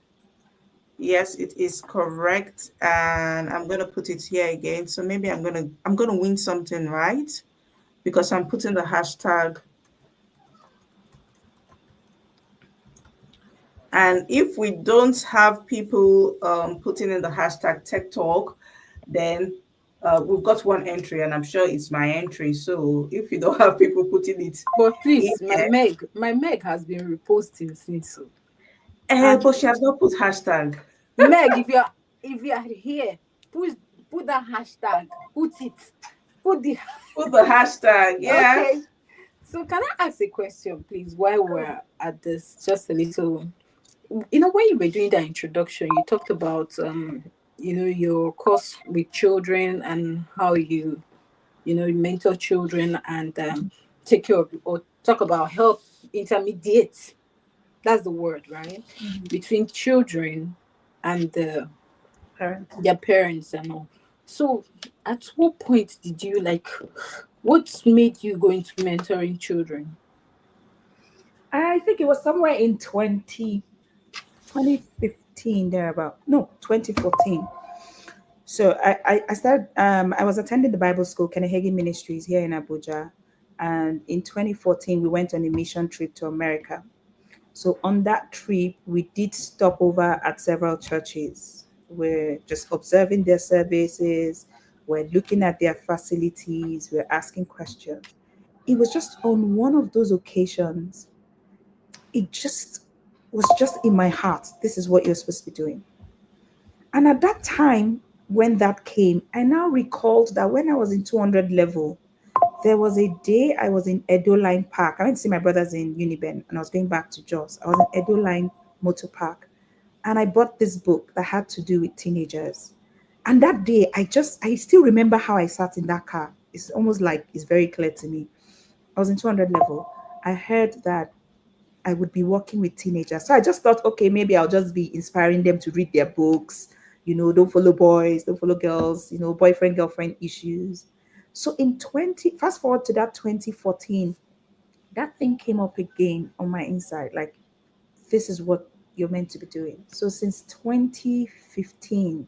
Yes, it is correct. And I'm gonna put it here again. So maybe I'm gonna win something, right? Because I'm putting the hashtag. And if we don't have people putting in the hashtag Tech Talk, then we've got one entry, and I'm sure it's my entry. So if you don't have people putting it But in please, here, My Meg has been reposting since. So. And but she has not put hashtag. Meg, if you are here, put put that hashtag. Put it. Put the Put the hashtag, yeah. okay. So can I ask a question, please, while we're at this? Just a little. When you were doing that introduction, you talked about your course with children and how you mentor children and take care of or talk about help intermediate. That's the word, right? Between children and Parent. their parents and all. So, at what point did you like? What made you go into mentoring children? I think it was somewhere in 2015 thereabout. No, 2014. So I started, I was attending the Bible school, Kennehagen Ministries here in Abuja. And in 2014, we went on a mission trip to America. So on that trip, we did stop over at several churches. We're just observing their services, we're looking at their facilities, we're asking questions. It was just on one of those occasions, it just was just in my heart. This is what you're supposed to be doing. And at that time, when that came, I now recalled that when I was in 200 level, there was a day I was in Edo Line Park. I went to see my brothers in Uniben and I was going back to Jos. I was in Edo Line Motor Park and I bought this book that had to do with teenagers. And that day, I still remember how I sat in that car. It's almost like it's very clear to me. I was in 200 level. I heard that I would be working with teenagers. So I just thought, okay, maybe I'll just be inspiring them to read their books, don't follow boys, don't follow girls, boyfriend, girlfriend issues. So fast forward to that 2014, that thing came up again on my inside. Like, this is what you're meant to be doing. So since 2015,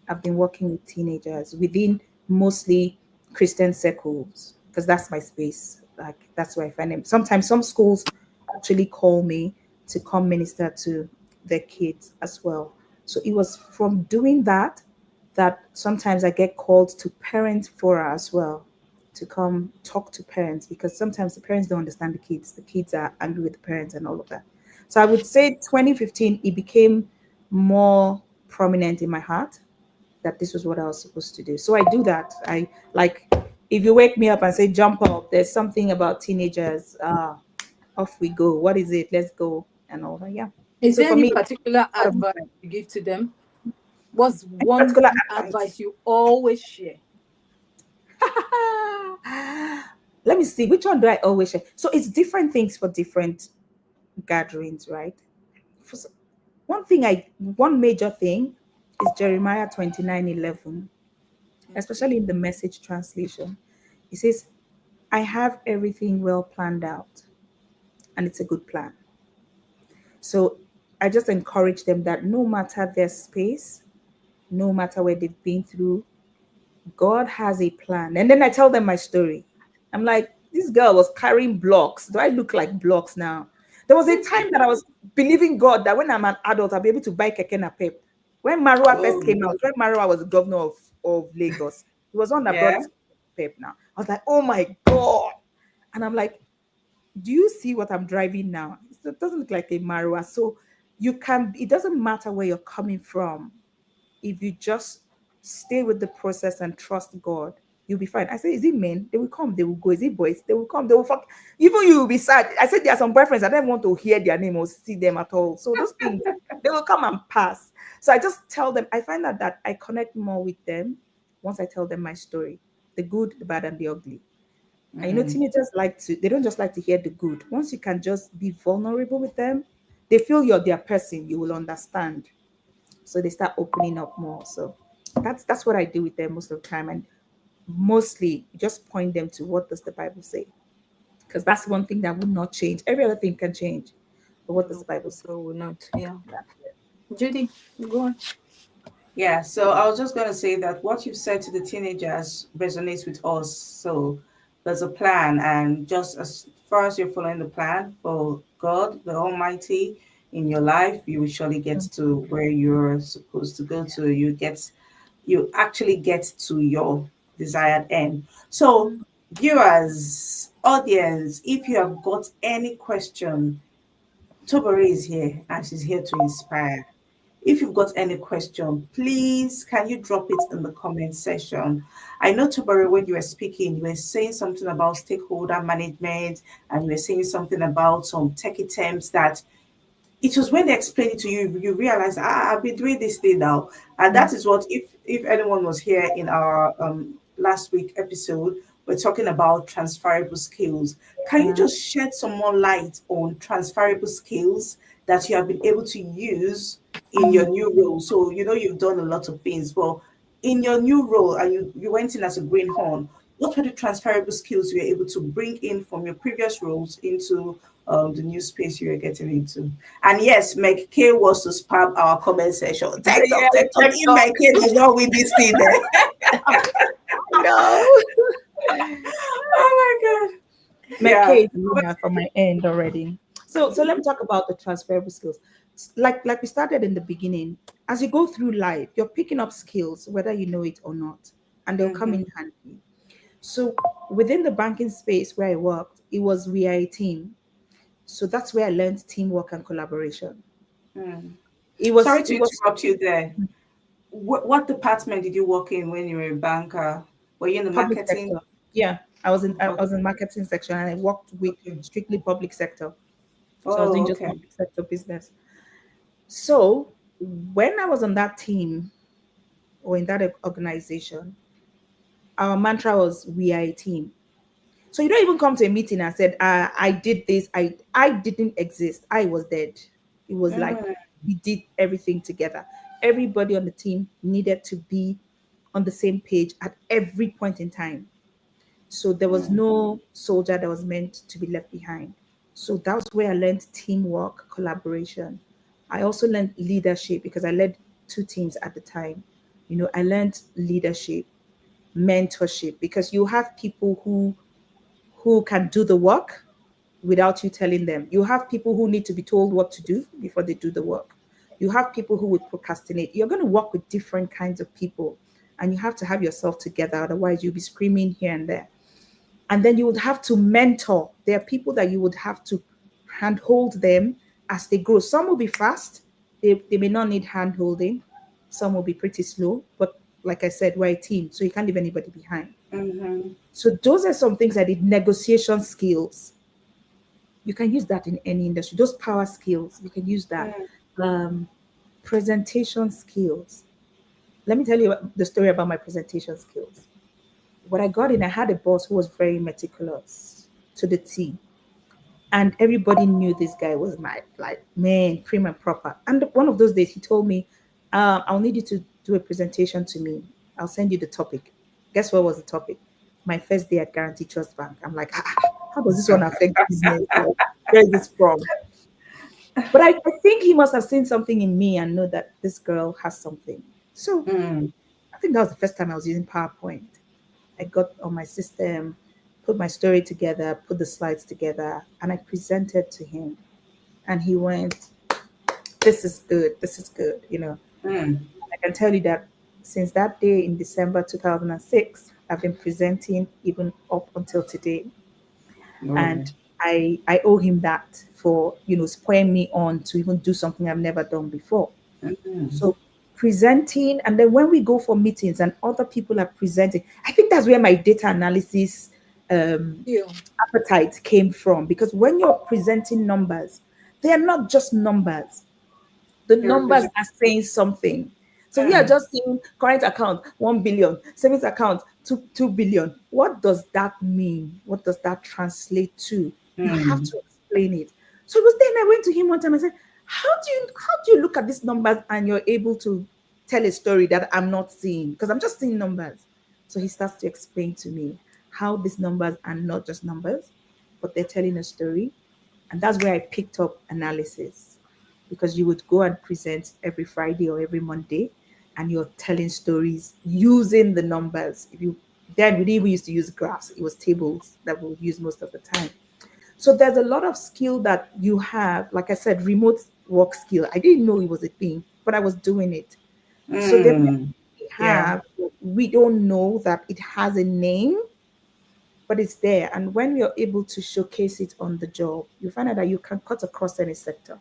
I've been working with teenagers within mostly Christian circles because that's my space. Like, that's where I find them. Sometimes some schools actually call me to come minister to their kids as well. So it was from doing that sometimes I get called to parent fora as well to come talk to parents because sometimes the parents don't understand the kids. The kids are angry with the parents and all of that. So I would say 2015 it became more prominent in my heart that this was what I was supposed to do. So I do that. I like if you wake me up and say jump up, there's something about teenagers. Off we go. What is it? Let's go and all that. Yeah. Is So there for any me, particular part of advice you give to them? What's any one particular advice. advice you always share? Let me see. Which one do I always share? So it's different things for different gatherings, right? For, one major thing is Jeremiah 29:11, especially in the message translation. It says, I have everything well planned out, and it's a good plan. So I just encourage them that no matter their space, no matter where they've been through, God has a plan. And then I tell them my story. I'm like, this girl was carrying blocks. Do I look like blocks now? There was a time that I was believing God that when I'm an adult, I'll be able to buy Keke Napep. When Marua first Oh came out, when Marua was the governor of Lagos, he was one that brought yeah. Pep now. I was like, oh my God. And I'm like, do you see what I'm driving now? It doesn't look like a marua. So you can. It doesn't matter where you're coming from. If you just stay with the process and trust God, you'll be fine. I said, is it men? They will come, they will go. Is it boys? They will come, they will fuck. Even you will be sad. I said there are some boyfriends I don't want to hear their name or see them at all. So those things they will come and pass. So I just tell them, I find out that I connect more with them once I tell them my story, the good, the bad, and the ugly. And teenagers like to, they don't just like to hear the good. Once you can just be vulnerable with them, they feel you're their person, you will understand. So they start opening up more. So that's what I do with them most of the time. And mostly just point them to what does the Bible say? Because that's one thing that would not change. Every other thing can change. But what does the Bible say? So will not. Yeah. Judy, go on. Yeah, so I was just going to say that what you've said to the teenagers resonates with us. So there's a plan, and just as far as you're following the plan for God, the Almighty, in your life, you will surely get to where you're supposed to go to. You actually get to your desired end. So, viewers, audience, if you have got any question, Tobere is here and she's here to inspire. If you've got any question, please can you drop it in the comment section? I know, Tobere, when you were speaking, you were saying something about stakeholder management and you were saying something about some techie terms that it was when they explained it to you, you realize, I've been doing this thing now. And that is what, if anyone was here in our last week episode, we're talking about transferable skills. Can you Yeah. just shed some more light on transferable skills that you have been able to use in your new role? So, you've done a lot of things, but in your new role, and you went in as a greenhorn, what were the transferable skills you were able to bring in from your previous roles into the new space you were getting into? And yes, Meg K wants to spam our comment section. Yeah, Tech talk. If TikTok. Meg K does not win this thing, then No. oh my god. My Yeah. case winner from my end already. So let me talk about the transferable skills. Like we started in the beginning, as you go through life, you're picking up skills, whether you know it or not, and they'll come Mm-hmm. in handy. So within the banking space where I worked, it was we are a team. So that's where I learned teamwork and collaboration. Mm. It was Sorry it to was interrupt you there. What department did you work in when you were a banker? Were you in the public marketing? sector. Yeah, I was Okay. in marketing section and I worked with Okay. strictly public sector. So I was Oh, doing just okay. public sector business. So when I was on that team or in that organization, our mantra was we are a team. So you don't even come to a meeting and said, I did this. I didn't exist. I was dead. It was like Mm, we did everything together. Everybody on the team needed to be on the same page at every point in time. So there was mm, no soldier that was meant to be left behind. So that was where I learned teamwork, collaboration. I also learned leadership because I led two teams at the time. I learned leadership, mentorship, because you have people who can do the work without you telling them. You have people who need to be told what to do before they do the work. You have people who would procrastinate. You're going to work with different kinds of people, and you have to have yourself together. Otherwise, you'll be screaming here and there. And then you would have to mentor. There are people that you would have to handhold them as they grow. Some will be fast, they may not need hand holding. Some will be pretty slow. But like I said, we're a team, so you can't leave anybody behind. mm-hmm. So those are some things I did. Negotiation skills. You can use that in any industry. Those power skills, you can use that. Mm, Um, Presentation skills. Let me tell you the story about my presentation skills. When I got in, I had a boss who was very meticulous to the T. And everybody knew this guy was my, like, man, prim and proper. And one of those days, he told me, I'll need you to do a presentation to me. I'll send you the topic. Guess what was the topic? My first day at Guarantee Trust Bank. I'm like, how does this one affect business? Like, where is this from? But I think he must have seen something in me and know that this girl has something. So mm, I think that was the first time I was using PowerPoint. I got on my system, put my story together, put the slides together, and I presented to him. And he went, "This is good. This is good." mm. I can tell you that since that day in December 2006, I've been presenting even up until today. Oh. And I owe him that for, spurring me on to even do something I've never done before. Mm. So presenting, and then when we go for meetings and other people are presenting, I think that's where my data analysis um, You. appetite came from. Because when you're presenting numbers, they are not just numbers. The They numbers represent. are saying something. So we are Mm. just seeing current account 1 billion, savings account 2 billion. What does that mean? What does that translate to? You have Mm. to explain it. So it was then I went to him one time and said, how do you look at these numbers and you're able to tell a story that I'm not seeing? Because I'm just seeing numbers. So he starts to explain to me how these numbers are not just numbers, but they're telling a story. And that's where I picked up analysis, because you would go and present every Friday or every Monday and you're telling stories using the numbers. If you then we didn't even used to use graphs, it was tables that we would use most of the time. So there's a lot of skill that you have, like I said, remote work skill. I didn't know it was a thing, but I was doing it. So then Mm. we Yeah. have, we don't know that it has a name, but it's there. And when you're able to showcase it on the job, you find out that you can cut across any sector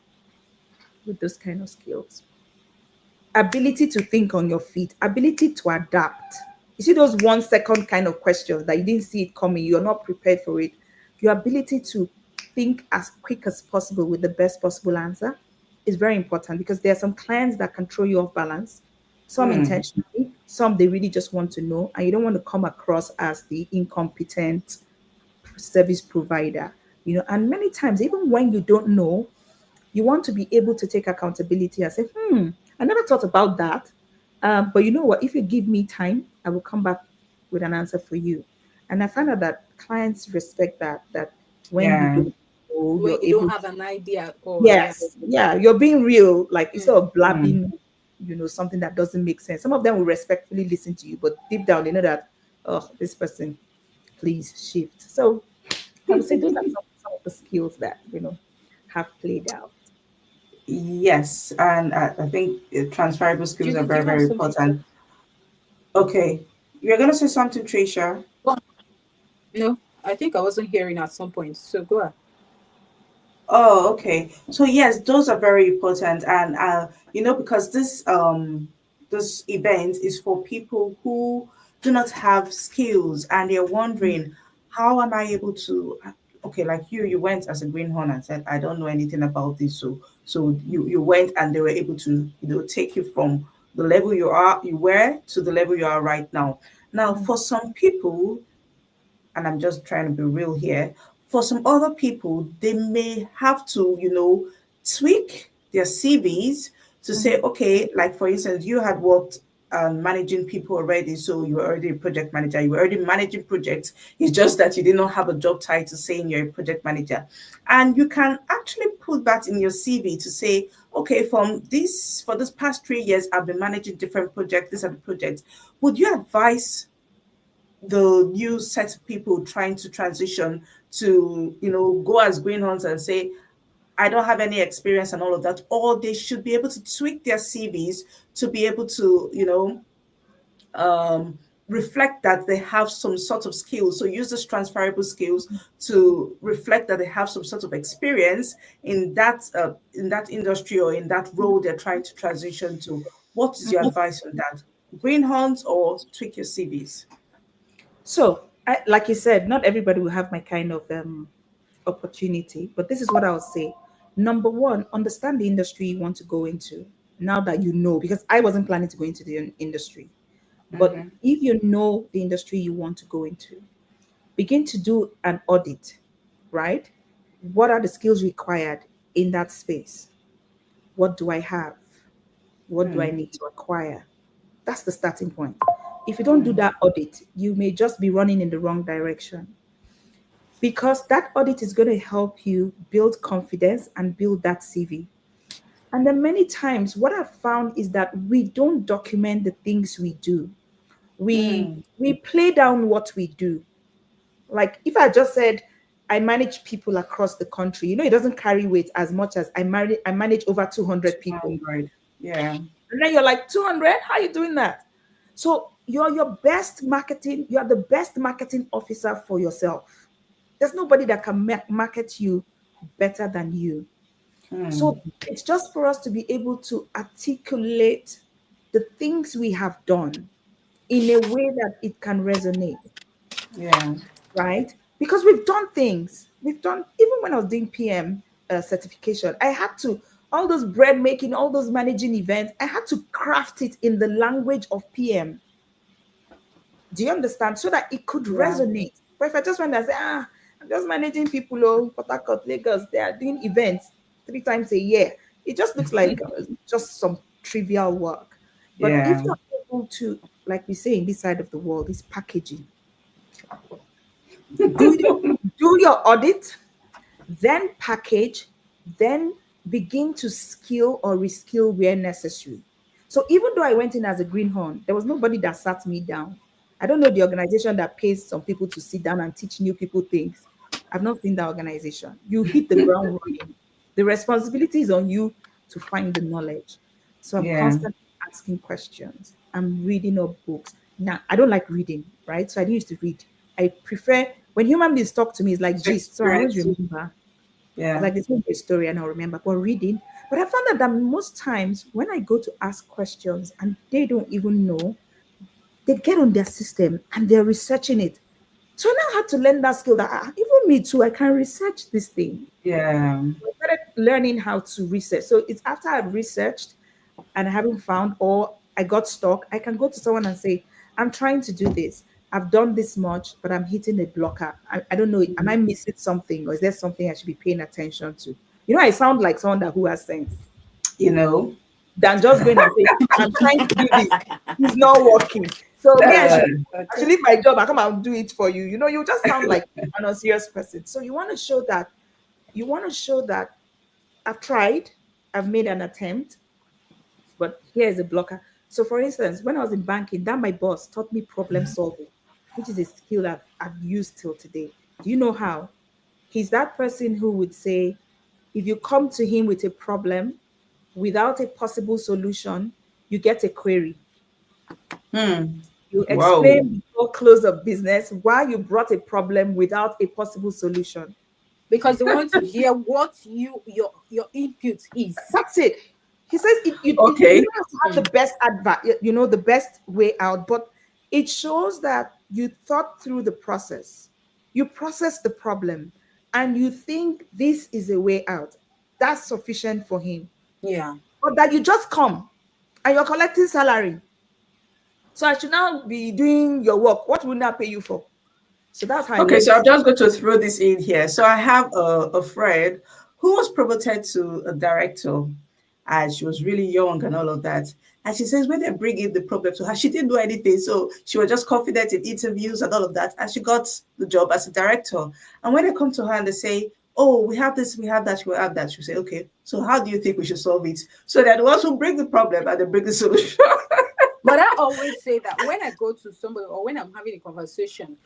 with those kind of skills. Ability to think on your feet, ability to adapt. You see those 1 second kind of questions that you didn't see it coming, you're not prepared for it. Your ability to think as quick as possible with the best possible answer is very important, because there are some clients that can throw you off balance, some Mm. intentionally, some they really just want to know, and you don't want to come across as the incompetent service provider. And many times, even when you don't know, you want to be able to take accountability and say, I never thought about that. But you know what? If you give me time, I will come back with an answer for you. And I find out that clients respect that when you Yeah. don't know, When you're you don't able have to, an idea at all, yeah. yes, yeah, you're being real, like Mm. instead of Mm. blabbing, something that doesn't make sense. Some of them will respectfully listen to you, but deep down they know that, oh, this person, please shift. So I would say those are some of the skills that, have played out. Yes, and I think transferable skills are Judy, do very, you have very something to? important. Okay, you're gonna say something, Tricia. Go on. No, I think I wasn't hearing at some point. So go on. Oh, okay. So yes, those are very important, and because this event is for people who do not have skills, and they're wondering, how am I able to? Okay, like you went as a greenhorn and said, I don't know anything about this, so you went and they were able to take you from the level you were to the level you are right now. Now, Mm. for some people, and I'm just trying to be real here, for some other people, they may have to, tweak their CVs to say, Mhm. okay, like for instance, you had worked managing people already, so you were already a project manager, you were already managing projects. It's just that you did not have a job title saying you're a project manager. And you can actually put that in your CV to say, okay, for this past 3 years, I've been managing different projects, these are the projects. Would you advise the new set of people trying to transition to go as greenhorns and say, I don't have any experience and all of that, or they should be able to tweak their CVs to be able to reflect that they have some sort of skills. So use these transferable skills to reflect that they have some sort of experience in that industry or in that role they're trying to transition to. What is your advice on that? Greenhorns or tweak your CVs? So, like you said, not everybody will have my kind of opportunity, but this is what I'll say. Number one, understand the industry you want to go into now that you know, because I wasn't planning to go into the industry. But Mm-hmm. if you know the industry you want to go into, begin to do an audit, right? What are the skills required in that space? What do I have? What do I Mm. need to acquire? That's the starting point. If you don't do Mm. that audit, you may just be running in the wrong direction, because that audit is going to help you build confidence and build that CV. And then many times, what I've found is that we don't document the things we do. Mm. We play down what we do. Like if I just said I manage people across the country, it doesn't carry weight as much as I manage over 200 people. 200. Yeah. And then you're like, 200? How are you doing that? So you're the best marketing officer for yourself. There's nobody that can market you better than you. Hmm. So it's just for us to be able to articulate the things we have done in a way that it can resonate, Yeah. right? Because we've done things. We've done, even when I was doing PM certification, I had to, all those bread making, all those managing events, I had to craft it in the language of PM. Do you understand? So that it could Yeah. resonate. But if I just went and say, I'm just managing people, oh, Port Harcourt, Lagos, they are doing events 3 times a year, it just looks like just some trivial work. But if Yeah. you're able to, like we say in this side of the world, is packaging. Do your audit, then package, then begin to skill or reskill where necessary. So even though I went in as a greenhorn, there was nobody that sat me down. I don't know the organization that pays some people to sit down and teach new people things. I've not seen that organization. You hit the ground running. The responsibility is on you to find the knowledge. So I'm Yeah. constantly asking questions. I'm reading up books. Now, I don't like reading, right? So I didn't used to read. I prefer when human beings talk to me, it's like gist. So I always Experience. remember. It's Yeah. like this a story and I'll remember. But reading, but I found out that most times when I go to ask questions and they don't even know, they get on their system and they're researching it. So I now had to learn that skill that even me too, I can research this thing. Yeah. I started learning how to research. So it's after I've researched and I haven't found, or I got stuck, I can go to someone and say, I'm trying to do this. I've done this much, but I'm hitting a blocker. I don't know. Am I missing something, or is there something I should be paying attention to? I sound like someone who has sense You know. than just going and say, I'm trying to do this. It's not working. So me, I Uh, should Okay. leave my job and come and do it for you. You just sound like an unserious person. So you want to show that I've tried, I've made an attempt, but here is a blocker. So, for instance, when I was in banking, that my boss taught me problem solving, which is a skill I've used till today. Do you know how? He's that person who would say, if you come to him with a problem without a possible solution, you get a query. hmm. You Whoa. explain before close of business why you brought a problem without a possible solution. Because they want to hear what your input is. That's it. He says you Okay. don't have to have Mm. the best advice, the best way out, but it shows that you thought through the process. You process the problem and you think this is a way out. That's sufficient for him. Yeah. But that you just come and you're collecting salary. So I should now be doing your work. What would I pay you for? So that's how it Okay, so I'm works. just going to throw this in here. So I have a friend who was promoted to a director and she was really young and all of that. And she says when they bring in the problem to her, she didn't know anything. So she was just confident in interviews and all of that. And she got the job as a director. And when they come to her and they say, oh, we have this, we have that, we have that, she'll say, okay, so how do you think we should solve it? So they're the ones who bring the problem and they bring the solution. But I always say that when I go to somebody or when I'm having a conversation,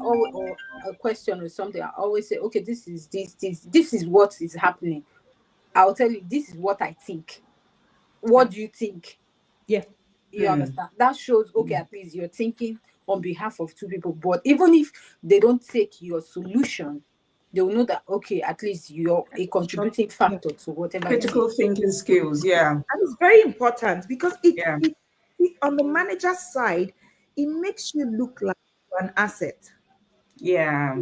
or a question or something, I always say, okay, this is what is happening. I'll tell you, this is what I think. Yeah. What do you think? Yeah. You understand? That shows, okay, at least you're thinking on behalf of two people. But even if they don't take your solution, they will know that, okay, at least you're a contributing Yeah. factor to whatever it Critical is. thinking skills. Yeah. And it's very important because Yeah. it on the manager's side, it makes you look like an asset. Yeah.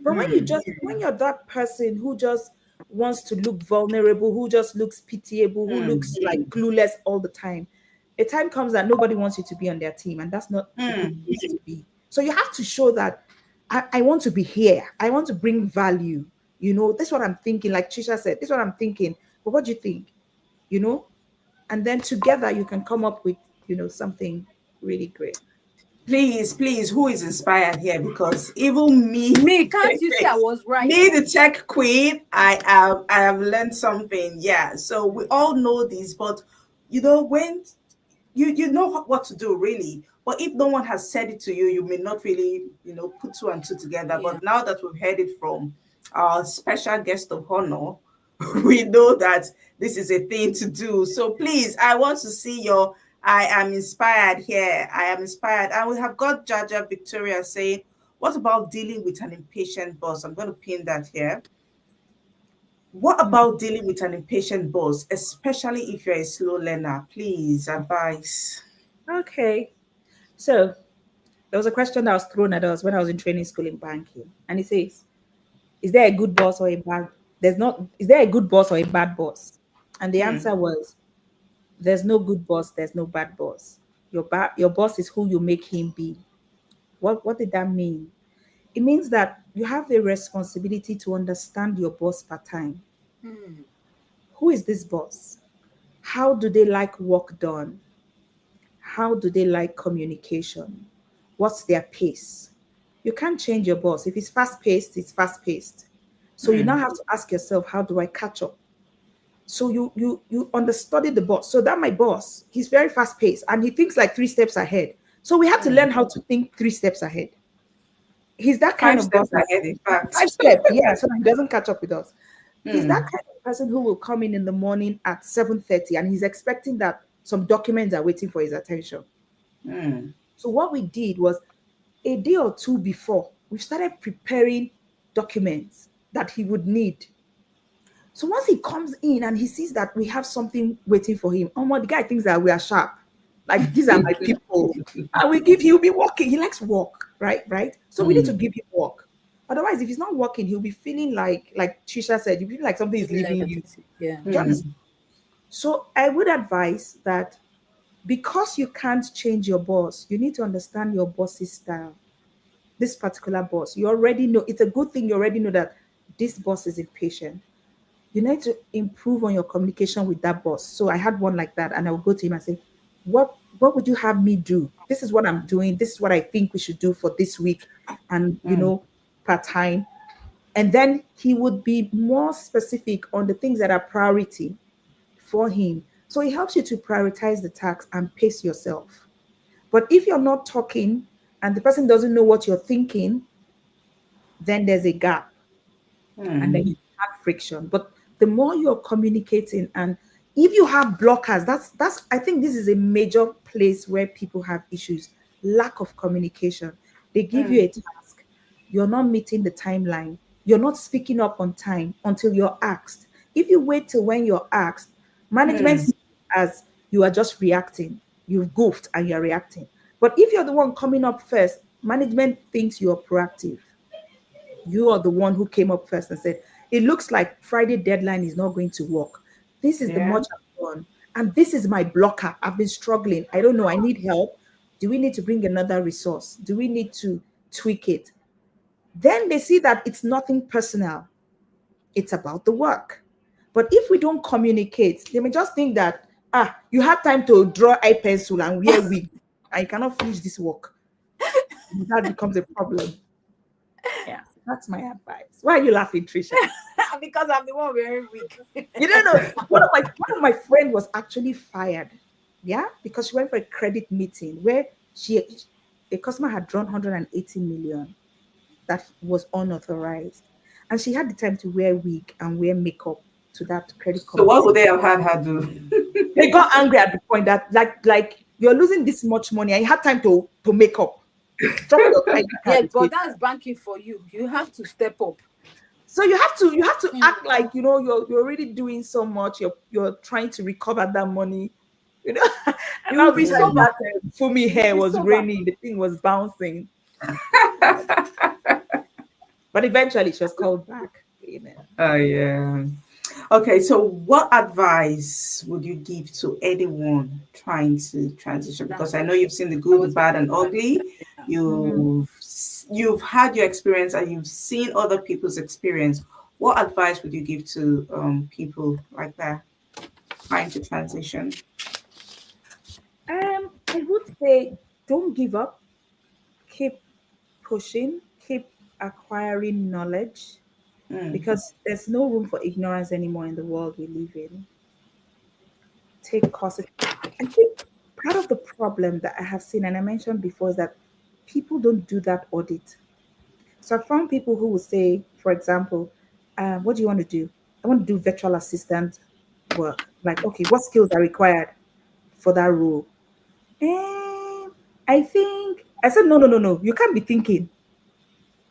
But Hmm. when you're that person who just wants to look vulnerable, who just looks pitiable, who Hmm. looks like clueless all the time, a time comes that nobody wants you to be on their team, and that's not a good Hmm. place to be. So you have to show that I want to be here. I want to bring value. That's what I'm thinking. Like Tricia said, this is what I'm thinking. But what do you think? You know, and then together you can come up with something really great. Please, please, who is inspired here? Because even me, Me, can't you see I was right? me, the tech queen, I have learned something. Yeah. So we all know this, but when you know what to do really. But if no one has said it to you, you may not really, put two and two together. Yeah. But now that we've heard it from our special guest of honor, we know that this is a thing to do. So please, I want to see your I am inspired here. I am inspired. And we have got Jaja Victoria saying, What about dealing with an impatient boss? I'm going to pin that here. What Hmm. about dealing with an impatient boss, especially if you're a slow learner? Please advise. Okay. So there was a question that was thrown at us when I was in training school in banking. And it says, is there a good boss or a bad? There's not, is there a good boss or a bad boss? And the Hmm. answer was, there's no good boss, there's no bad boss. Your boss is who you make him be. What did that mean? It means that you have the responsibility to understand your boss pattern. Mm. Who is this boss? How do they like work done? How do they like communication? What's their pace? You can't change your boss. If it's fast paced, it's fast paced. So you now Hmm. have to ask yourself, how do I catch up? So you understudy the boss. So that my boss, he's very fast paced and he thinks like 3 steps ahead. So we had to Hmm. learn how to think 3 steps ahead. He's that kind Five of boss steps that ahead, in five fact. steps, yeah, so that he doesn't catch up with us. He's that Hmm. kind of person who will come in the morning at 7:30 and he's expecting that some documents are waiting for his attention. Hmm. So what we did was a day or two before, we started preparing documents that he would need. So once he comes in and he sees that we have something waiting for him, oh my, the guy thinks that we are sharp. Like these are my people. And we give, he'll be working. He likes work, right? Right. So we need to Hmm. give him work. Otherwise, if he's not working, he'll be feeling like Tricia said, you feel like something is Feel like leaving that you. is it. Yeah. Do you Hmm. understand? So I would advise that because you can't change your boss, you need to understand your boss's style. This particular boss, you already know it's a good thing you already know that this boss is impatient. You need to improve on your communication with that boss. So I had one like that, and I would go to him and say, what would you have me do? This is what I'm doing. This is what I think we should do for this week, and Hmm. part time. And then he would be more specific on the things that are priority for him. So it helps you to prioritize the tasks and pace yourself. But if you're not talking and the person doesn't know what you're thinking, then there's a gap and then Hmm. you have friction. But the more you're communicating, and if you have blockers, that's I think this is a major place where people have issues. Lack of communication. They give you Hmm. a task, you're not meeting the timeline, you're not speaking up on time until you're asked. If you wait till when you're asked, management Hmm. sees it as you are just reacting. You've goofed and you're reacting. But if you're the one coming up first, management thinks you're proactive. You are the one who came up first and said, it looks like Friday deadline is not going to work. This is the Yeah. much I've done. And this is my blocker. I've been struggling. I don't know. I need help. Do we need to bring another resource? Do we need to tweak it? Then they see that it's nothing personal. It's about the work. But if we don't communicate, they may just think that, you had time to draw a pencil and wear wig, and you cannot finish this work. That becomes a problem. Yeah, that's my advice. Why are you laughing, Trisha? Because I'm the one wearing wig. You don't know. One of my friend was actually fired. Yeah, because she went for a credit meeting where a customer had drawn 180 million that was unauthorized, and she had the time to wear wig and wear makeup to that credit So what would committee. they have had her do? They got angry at the point that like you're losing this much money and you had time to make up. Drop your ID card Yes, with but it. that's banking for you. You have to step up. So you have to Mm. act like you're already doing so much. You're trying to recover that money, you know. And You now will the time Hmm. recover. that Fumi You will hair was recover. raining, the thing was bouncing, but eventually she was called back. Amen. Oh yeah. Okay, so what advice would you give to anyone trying to transition? Because I know you've seen the I good, the was bad, and about to ugly. say that. Mm. You've had your experience and you've seen other people's experience. What advice would you give to people like that trying to transition? I would say don't give up. Keep pushing. Keep acquiring knowledge Mm, because there's no room for ignorance anymore in the world we live in. Take courses. I think part of the problem that I have seen, and I mentioned before, is that people don't do that audit. So I found people who will say, for example, what do you want to do? I want to do virtual assistant work. Like, okay, what skills are required for that role? And I think I said, no, no, no, no. You can't be thinking.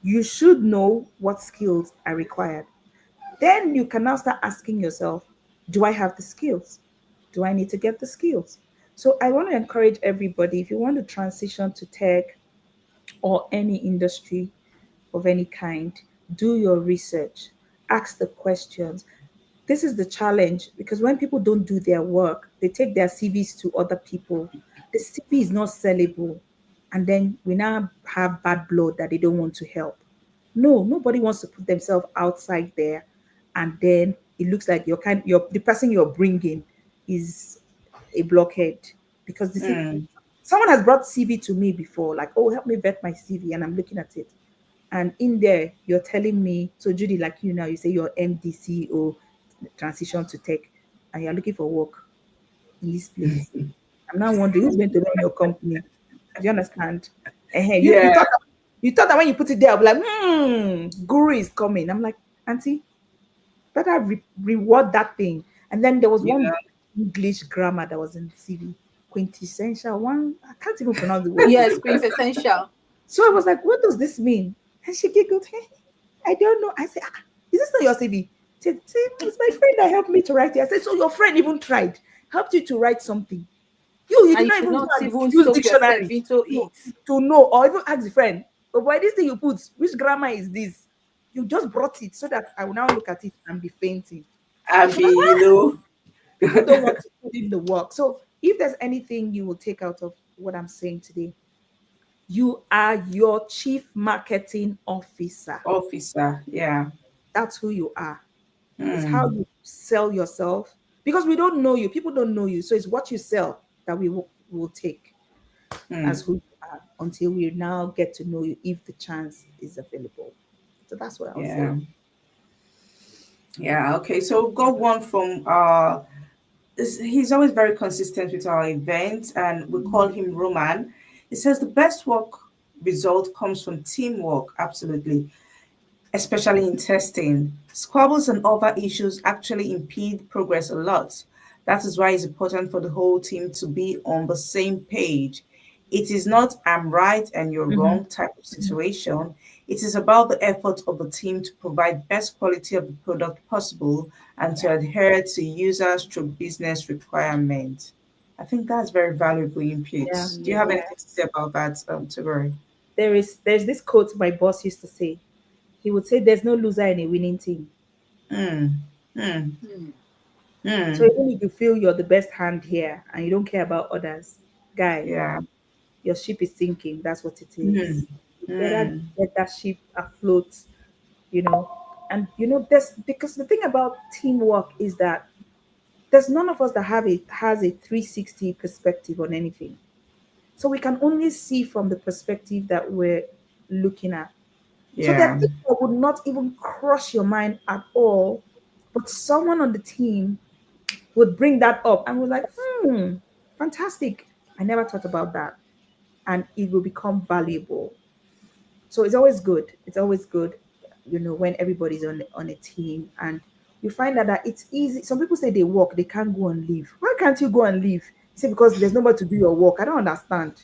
You should know what skills are required. Then you can now start asking yourself, do I have the skills? Do I need to get the skills? So I want to encourage everybody, if you want to transition to tech or any industry of any kind, do your research, ask the questions. This is the challenge because when people don't do their work, they take their CVs to other people. The CV is not sellable. And then we now have bad blood that they don't want to help. No, nobody wants to put themselves outside there. And then it looks like the person you're bringing is a blockhead because the CV, Mm. someone has brought CV to me before, like, oh, help me vet my CV. And I'm looking at it. And in there, you're telling me, so Judy, like you now, you say you're MD, CEO, transition to tech, and you're looking for work in this place. I'm now wondering who's going to run your company. Do you understand? You, Yeah. you thought that when you put it there, I'll be like, guru is coming. I'm like, Auntie, better reward that thing. And then there was one Yeah. English grammar that was in CV, quintessential one. I can't even pronounce the word. Yes, quintessential. So I was like, what does this mean? And she giggled, hey, I don't know. I said, is this not your CV? She said, see, it's my friend that helped me to write it. I said, so your friend even tried, helped you to write something. You And did you not did even go not and even use soak yourself dictionary into to, it. to know, or even ask the friend, oh boy, this thing you put, which grammar is this? You just brought it so that I will now look at it and be fainting. Abby, you know. People don't want to put in the work. So if there's anything you will take out of what I'm saying today, you are your chief marketing officer. Officer. Yeah. That's who you are. It's how Mm. you sell yourself because we don't know you. People don't know you. So it's what you sell that we will take as Mm. who you are until we now get to know you if the chance is available. So that's what I'll Yeah. say. Yeah. Okay. So we've got one from he's always very consistent with our events, and we call him Roman. He says the best work result comes from teamwork. Absolutely, especially in testing. Squabbles and other issues actually impede progress a lot. That is why it's important for the whole team to be on the same page. It is not I'm right and you're Mhm. wrong type of situation. It is about the effort of the team to provide best quality of the product possible and to adhere to user stroke business requirements. I think that's very valuable input. Yeah. Do you have Yeah. anything to say about that, Tiberi? There's this quote my boss used to say. He would say, "There's no loser in a winning team." Mm, mm, Hmm. So mm. even if you feel you're the best hand here and you don't care about others, guy, Yeah. your ship is sinking. That's what it Mm, is. You better mm, get that ship afloat, you know. And there's because the thing about teamwork is that there's none of us that has a 360 perspective on anything. So we can only see from the perspective that we're looking at. So there are yeah. things that would not even cross your mind at all, but someone on the team would bring that up and was like, fantastic. I never thought about that. And it will become valuable. So it's always good. It's always good, when everybody's on a team and you find out that it's easy. Some people say they work, they can't go and leave. Why can't you go and leave? You say because there's nobody to do your work. I don't understand.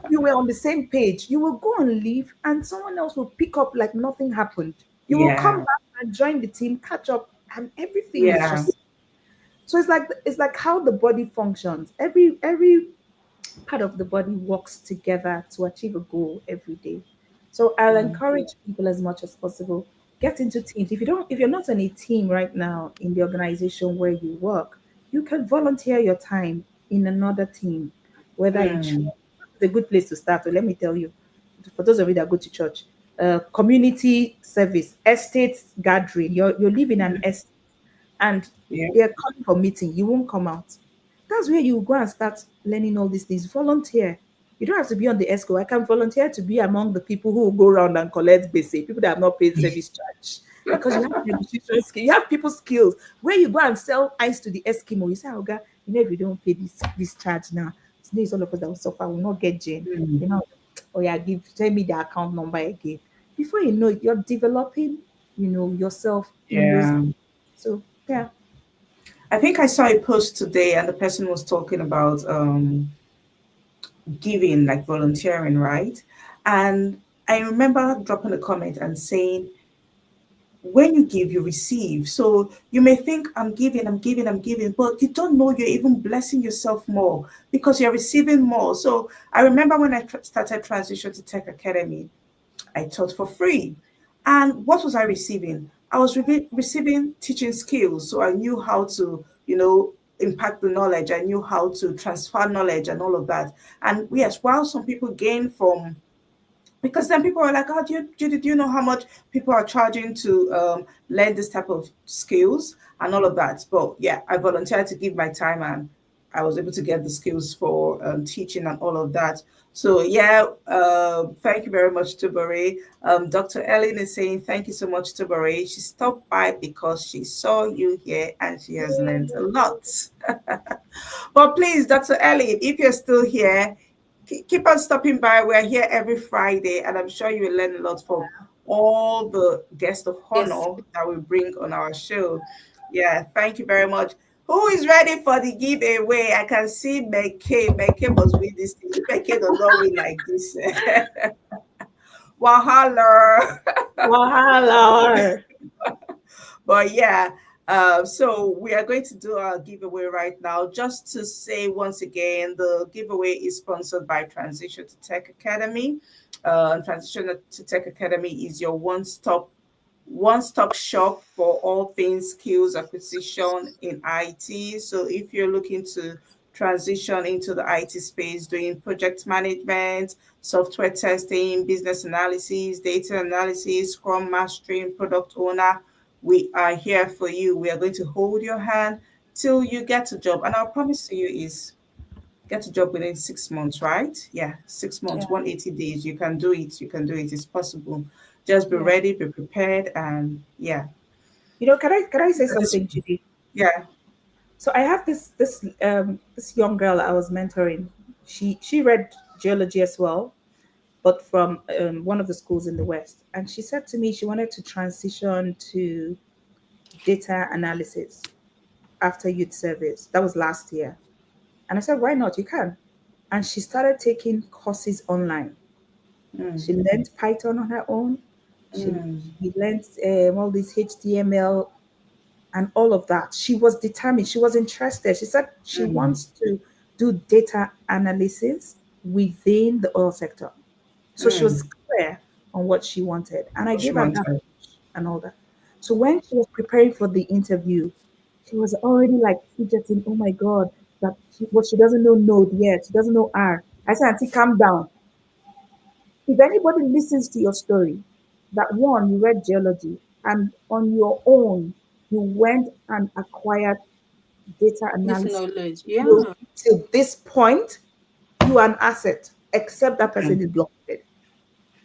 You were on the same page. You will go and leave, and someone else will pick up like nothing happened. You will come Yeah. back and join the team, catch up, and everything is Yeah. just so it's like how the body functions. Every part of the body works together to achieve a goal every day. So I'll Mm, encourage people as much as possible. Get into teams. If you're not on a team right now in the organization where you work, you can volunteer your time in another team, whether in church. mm, It's a good place to start. So let me tell you, for those of you that go to church, community service, estate gathering. You live in an mm. estate and Yeah. they're calling for meeting, you won't come out. That's where you go and start learning all these things. Volunteer. You don't have to be on the ESCO. I can volunteer to be among the people who will go around and collect basic, people that have not paid service charge. Because you have negotiation skill, you have people skills. Where you go and sell ice to the Eskimo, you say, oh God, if you don't pay this charge now, today is all of us that will suffer, will not get Jane. Mm, Oh yeah, tell me the account number again. Before you know it, you're developing, yourself in those. yeah. So yeah. I think I saw a post today and the person was talking about giving, like volunteering, right? And I remember dropping a comment and saying, when you give, you receive. So you may think, I'm giving, I'm giving, I'm giving, but you don't know you're even blessing yourself more because you're receiving more. So I remember when I started Transition to Tech Academy, I taught for free. And what was I receiving? I was receiving teaching skills. So I knew how to, impact the knowledge. I knew how to transfer knowledge and all of that. And yes, while some people gain from, because then people are like, oh, do you know how much people are charging to learn this type of skills and all of that? But yeah, I volunteered to give my time, and I was able to get the skills for teaching and all of that. So yeah, thank you very much, Tubare. Dr. Ellen is saying thank you so much, Tubare. She stopped by because she saw you here and she has learned a lot. But please, Dr. Elliot, if you're still here, keep on stopping by. We're here every Friday, and I'm sure you will learn a lot from all the guests of Yes. honor that we bring on our show. Yeah, thank you very much. Who is ready for the giveaway? I can see Meke. Meke must win this thing. If Meke does not win like this, Wahala. Wahala. But yeah, so we are going to do our giveaway right now. Just to say once again, the giveaway is sponsored by Transition to Tech Academy. Transition to Tech Academy is your one-stop shop for all things skills acquisition in IT. So if you're looking to transition into the IT space, doing project management, software testing, business analysis, data analysis, scrum mastering, product owner, we are here for you. We are going to hold your hand till you get a job. And our promise to you is get a job within 6 months, right? Yeah, 6 months, Yeah, 180 days. You can do it. You can do it. It's possible. Just be yeah. ready, be prepared, and yeah. Can I say This, something, Judy? yeah. So I have this young girl I was mentoring. She read geology as well, but from one of the schools in the West. And she said to me she wanted to transition to data analysis after youth service. That was last year. And I said, why not? You can. And she started taking courses online. Mm, She learned Python on her own. mm, She learned all this HTML and all of that. She was determined. She was interested. She said she mm, wants to do data analysis within the oil sector. So she was mm. clear on what she wanted. And I What gave you her want that to? and all that. So when she was preparing for the interview, she was already like fidgeting, oh my God, what she doesn't know Node yet. She doesn't know R. I said, Auntie, calm down. If anybody listens to your story, that one, you read geology, and on your own, you went and acquired data This analysis knowledge. skills Yeah. till this point, you are an asset, except that person Mm, is blocked.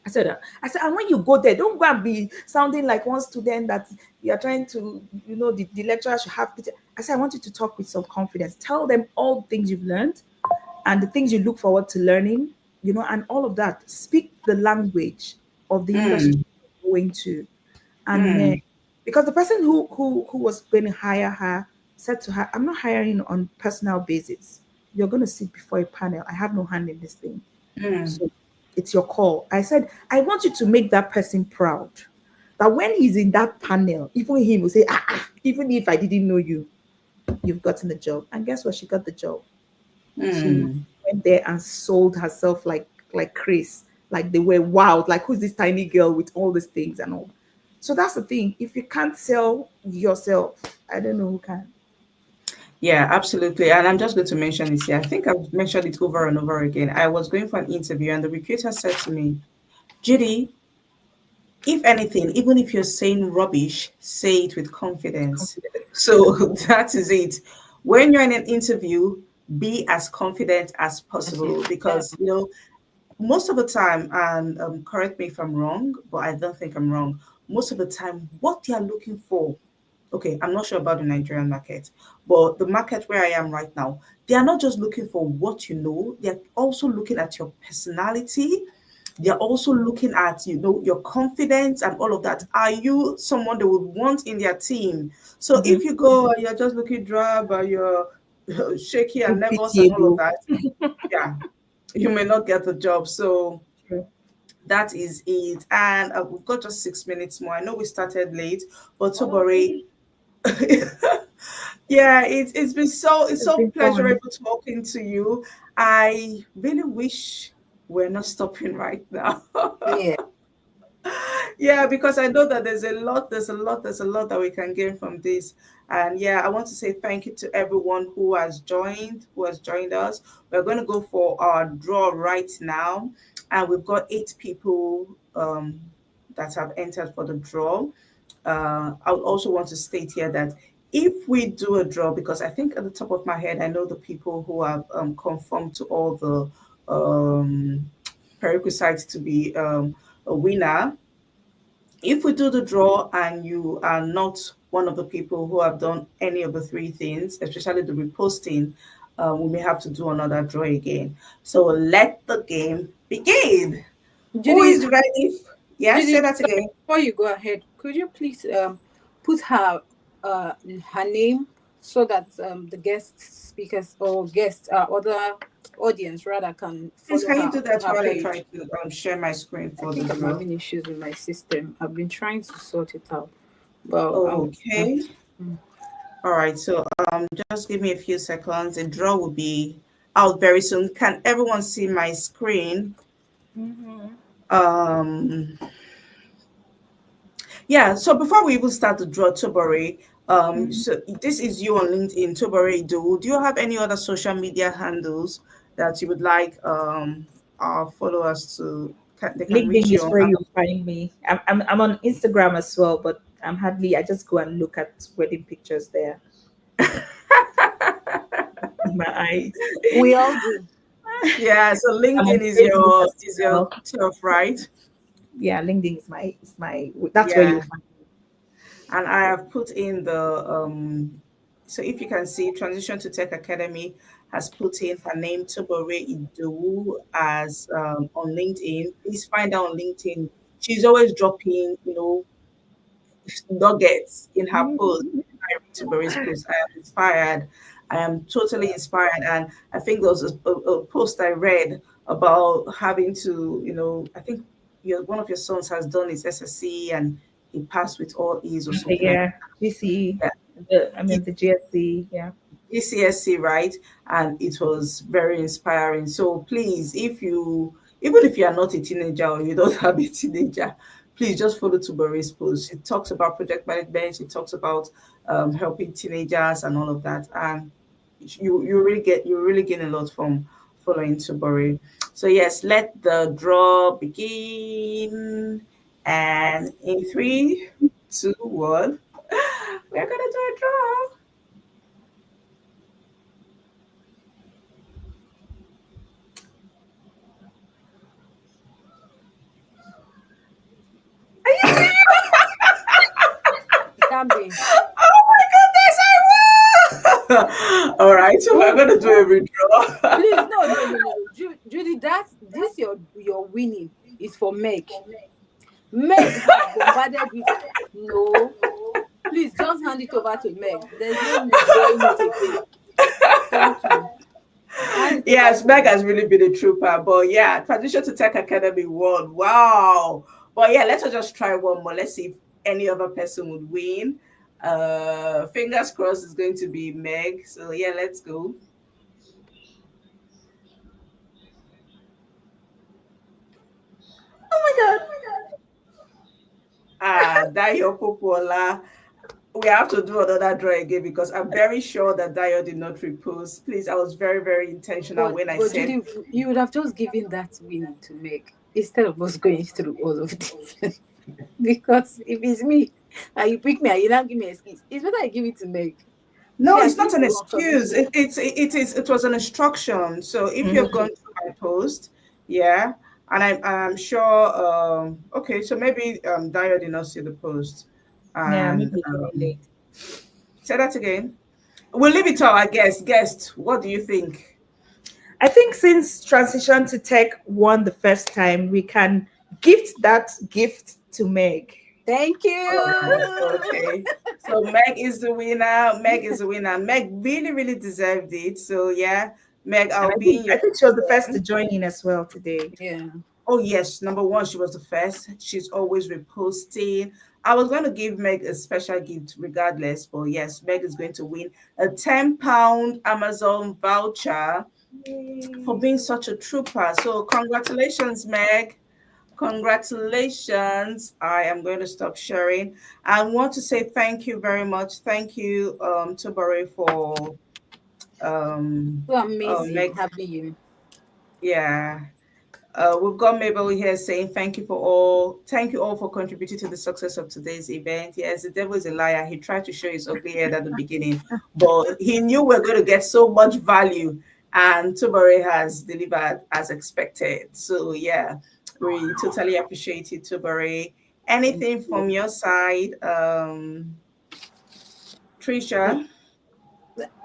I said, and when you go there, don't go and be sounding like one student that you are trying to, the lecturer should have. I said, I want you to talk with some confidence. Tell them all the things you've learned and the things you look forward to learning, and all of that. Speak the language of the industry mm, you're going to. And mm, because the person who was going to hire her said to her, I'm not hiring on personal basis. You're going to sit before a panel. I have no hand in this thing. mm, So it's your call. I said, I want you to make that person proud. That when he's in that panel, even him will say, even if I didn't know you, you've gotten the job. And guess what? She got the job. She mm. went there and sold herself like Chris. Like they were wild. Like who's this tiny girl with all these things and all. So that's the thing. If you can't sell yourself, I don't know who can. Yeah, absolutely. And I'm just going to mention this here. I think I've mentioned it over and over again. I was going for an interview, and the recruiter said to me, Judy, if anything, even if you're saying rubbish, say it with confidence. Confidence. So that is it. When you're in an interview, be as confident as That's it. possible Yeah. because, most of the time, and correct me if I'm wrong, but I don't think I'm wrong. Most of the time, what they are looking for, okay, I'm not sure about the Nigerian market, but the market where I am right now, they are not just looking for what you know, they're also looking at your personality. They're also looking at, your confidence and all of that. Are you someone they would want in their team? So Mm-hmm. if you go and you're just looking drab and you're shaky and Too nervous and all of pitiable. that, yeah, you may not get the job. So True. that is it. And we've got just 6 minutes more. I know we started late, but Oh, Tobore, yeah, it's been so it's it's so been fun. pleasurable talking to you. I really wish we're not stopping right now. Yeah. Yeah, because I know that there's a lot that we can gain from this. And yeah, I want to say thank you to everyone who has joined us. We're going to go for our draw right now, and we've got 8 people that have entered for the draw. I would also want to state here that if we do a draw, because I think at the top of my head, I know the people who have conformed to all the prerequisites to be a winner. If we do the draw and you are not one of the people who have done any of the 3 things, especially the reposting, we may have to do another draw again. So let the game begin. Who Judy, is ready? Yes, say Judy, that sorry, again. before you go ahead, could you please put uh her name so that the guest speakers or guests other audience rather can Please, follow can you do that her while I try page. to share my screen I for the think I'm draw? having issues with my system. I've been trying to sort it out, but Okay. mm. All right. So just give me a few seconds. The draw will be out very soon. Can everyone see my screen? Mm-hmm. Um, Yeah, so before we even start to draw Tobore, Mm-hmm. so this is you on LinkedIn, Tobore Do you have any other social media handles that you would like our followers to they can reach LinkedIn you is on? where you find me. I'm on Instagram as well, but I just go and look at wedding pictures there with my eyes. We all do. Yeah, so I'm LinkedIn on Facebook as is your well. turf, right? Yeah, LinkedIn is my that's where Yeah, you'll find me. and I have put in the so if you can see Transition to Tech Academy has put in her name Tobore Idowu as on LinkedIn. Please find her on LinkedIn. She's always dropping, nuggets in her post. Mhm. I read Tobere's post. I am inspired. I am totally inspired. And I think there was a post I read about having to, I think one of your sons has done his SSC and he passed with all E's or something like Yeah, GCE. that. The GSC. Yeah. GCSC, right? And it was very inspiring. So please, even if you are not a teenager or you don't have a teenager, please just follow Tubere's post. She talks about project management. She talks about helping teenagers and all of that. And you really gain a lot from following Tubere. So yes, let the draw begin. And in 3, 2, 1, we're gonna do a draw. Are you serious? It can be. Oh my goodness, I won! All right, so we're Oh, gonna do a redraw. please, no, no, no, no, no. Judy, that's this your winning is for Meg. Meg has bombarded with no. Please just hand it over to Meg. There's no withdrawing it again. Thank you. Hand it over Yes, to Meg her. has really been a trooper, but yeah, Transition to Tech Academy won. Wow. But yeah, let's just try one more. Let's see if any other person would win. Fingers crossed it's going to be Meg. So yeah, let's go. Oh my god. Dayo Popola. We have to do another draw again because I'm very sure that Dio did not repost. Please, I was very, very intentional when I But said, Judy, you would have just given that winning to Meg instead of us going through all of this. Because if it's me and you pick me and you don't give me an excuse, it's better I give it to Meg. She no, has it's not given an me excuse. confirmation. It was an instruction. So if you have gone Okay. through my post, yeah, and I'm sure. Okay, so maybe Dio did not see the post, Yeah, and maybe it's late. say that again. We'll leave it to our guest. Guest, what do you think? I think since transition to tech won the first time, we can gift that gift to Meg. Thank All right. you. Okay. So Meg is the winner. Meg is the winner. Meg really, really deserved it. So yeah, Meg, And I'll be in your I think she was the first to phone. join in as well today. Yeah. Oh yes, number one, she was the first. She's always reposting. I was going to give Meg a special gift regardless, but yes, Meg is going to win a £10 Amazon voucher for Yay. being such a trooper. So congratulations, Meg. Congratulations. I am going to stop sharing. I want to say thank you very much. Thank you, Tobore, for So Meg. amazing having you. Yeah. We've got Mabel here saying thank you all for contributing to the success of today's event. Yes, the devil is a liar. He tried to show his ugly head at the beginning, but he knew we're going to get so much value, and Tubare has delivered as expected. So yeah, we totally appreciate it, Tubare. Thank Anything from you. your side, No, Tricia?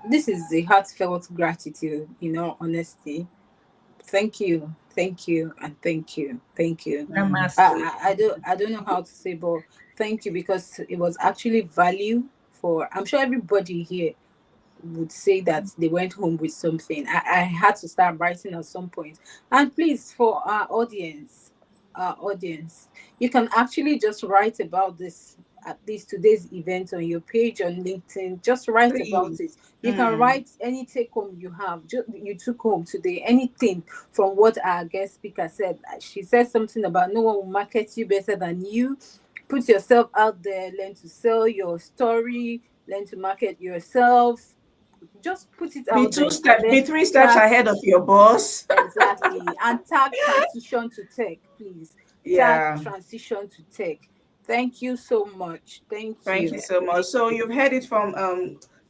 this is the heartfelt gratitude, honesty. Thank you, thank you, and thank you, thank you. Mm, Namaste. I don't know how to say, but thank you, because it was actually value for. I'm sure everybody here would say that they went home with something. I had to start writing at some point. And please, for our audience, you can actually just write about this, at least today's event, on your page on LinkedIn. Just write about it. please. You can Mm, write any take home you have, you took home today, anything from what our guest speaker said. She said something about no one will market you better than you. Put yourself out there, learn to sell your story, learn to market yourself, just put it out there, and be then 3 steps tag, ahead of your boss. exactly, and tag transition to tech, please. Tag Yeah. transition to tech. Thank you so much. Thank Thank you. you so much. Thank So you. you've heard it from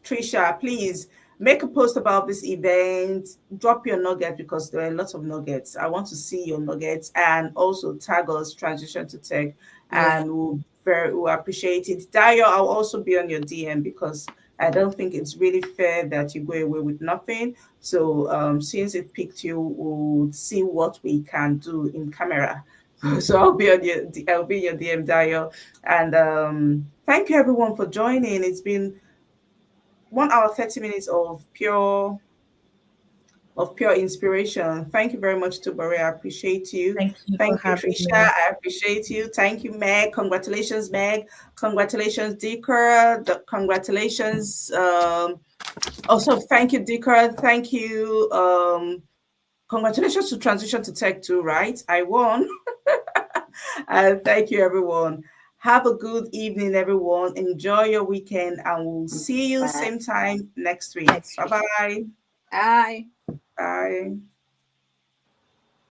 Tricia. Please make a post about this event. Drop your nugget because there are lots of nuggets. I want to see your nuggets, and also tag us transition to tech, Yeah. and we'll appreciate it. Dio, I'll also be on your DM because I don't think it's really fair that you go away with nothing. So since it picked you, we'll see what we can do in camera. So I'll be in your DM, Dio. And thank you everyone for joining. It's been 1 hour 30 minutes of pure inspiration. Thank you very much, Tubare. I appreciate you. Thank you for Thank you, having Trisha. me. I appreciate you. Thank you, Meg. Congratulations, Meg. Congratulations, Dicker. Congratulations. Also, thank you, Dicker. Thank you. Congratulations to Transition to Tech too, right? I won. And thank you, everyone. Have a good evening, everyone. Enjoy your weekend, and we'll see you Bye. same time next week. Next week. Bye-bye. Bye. Bye.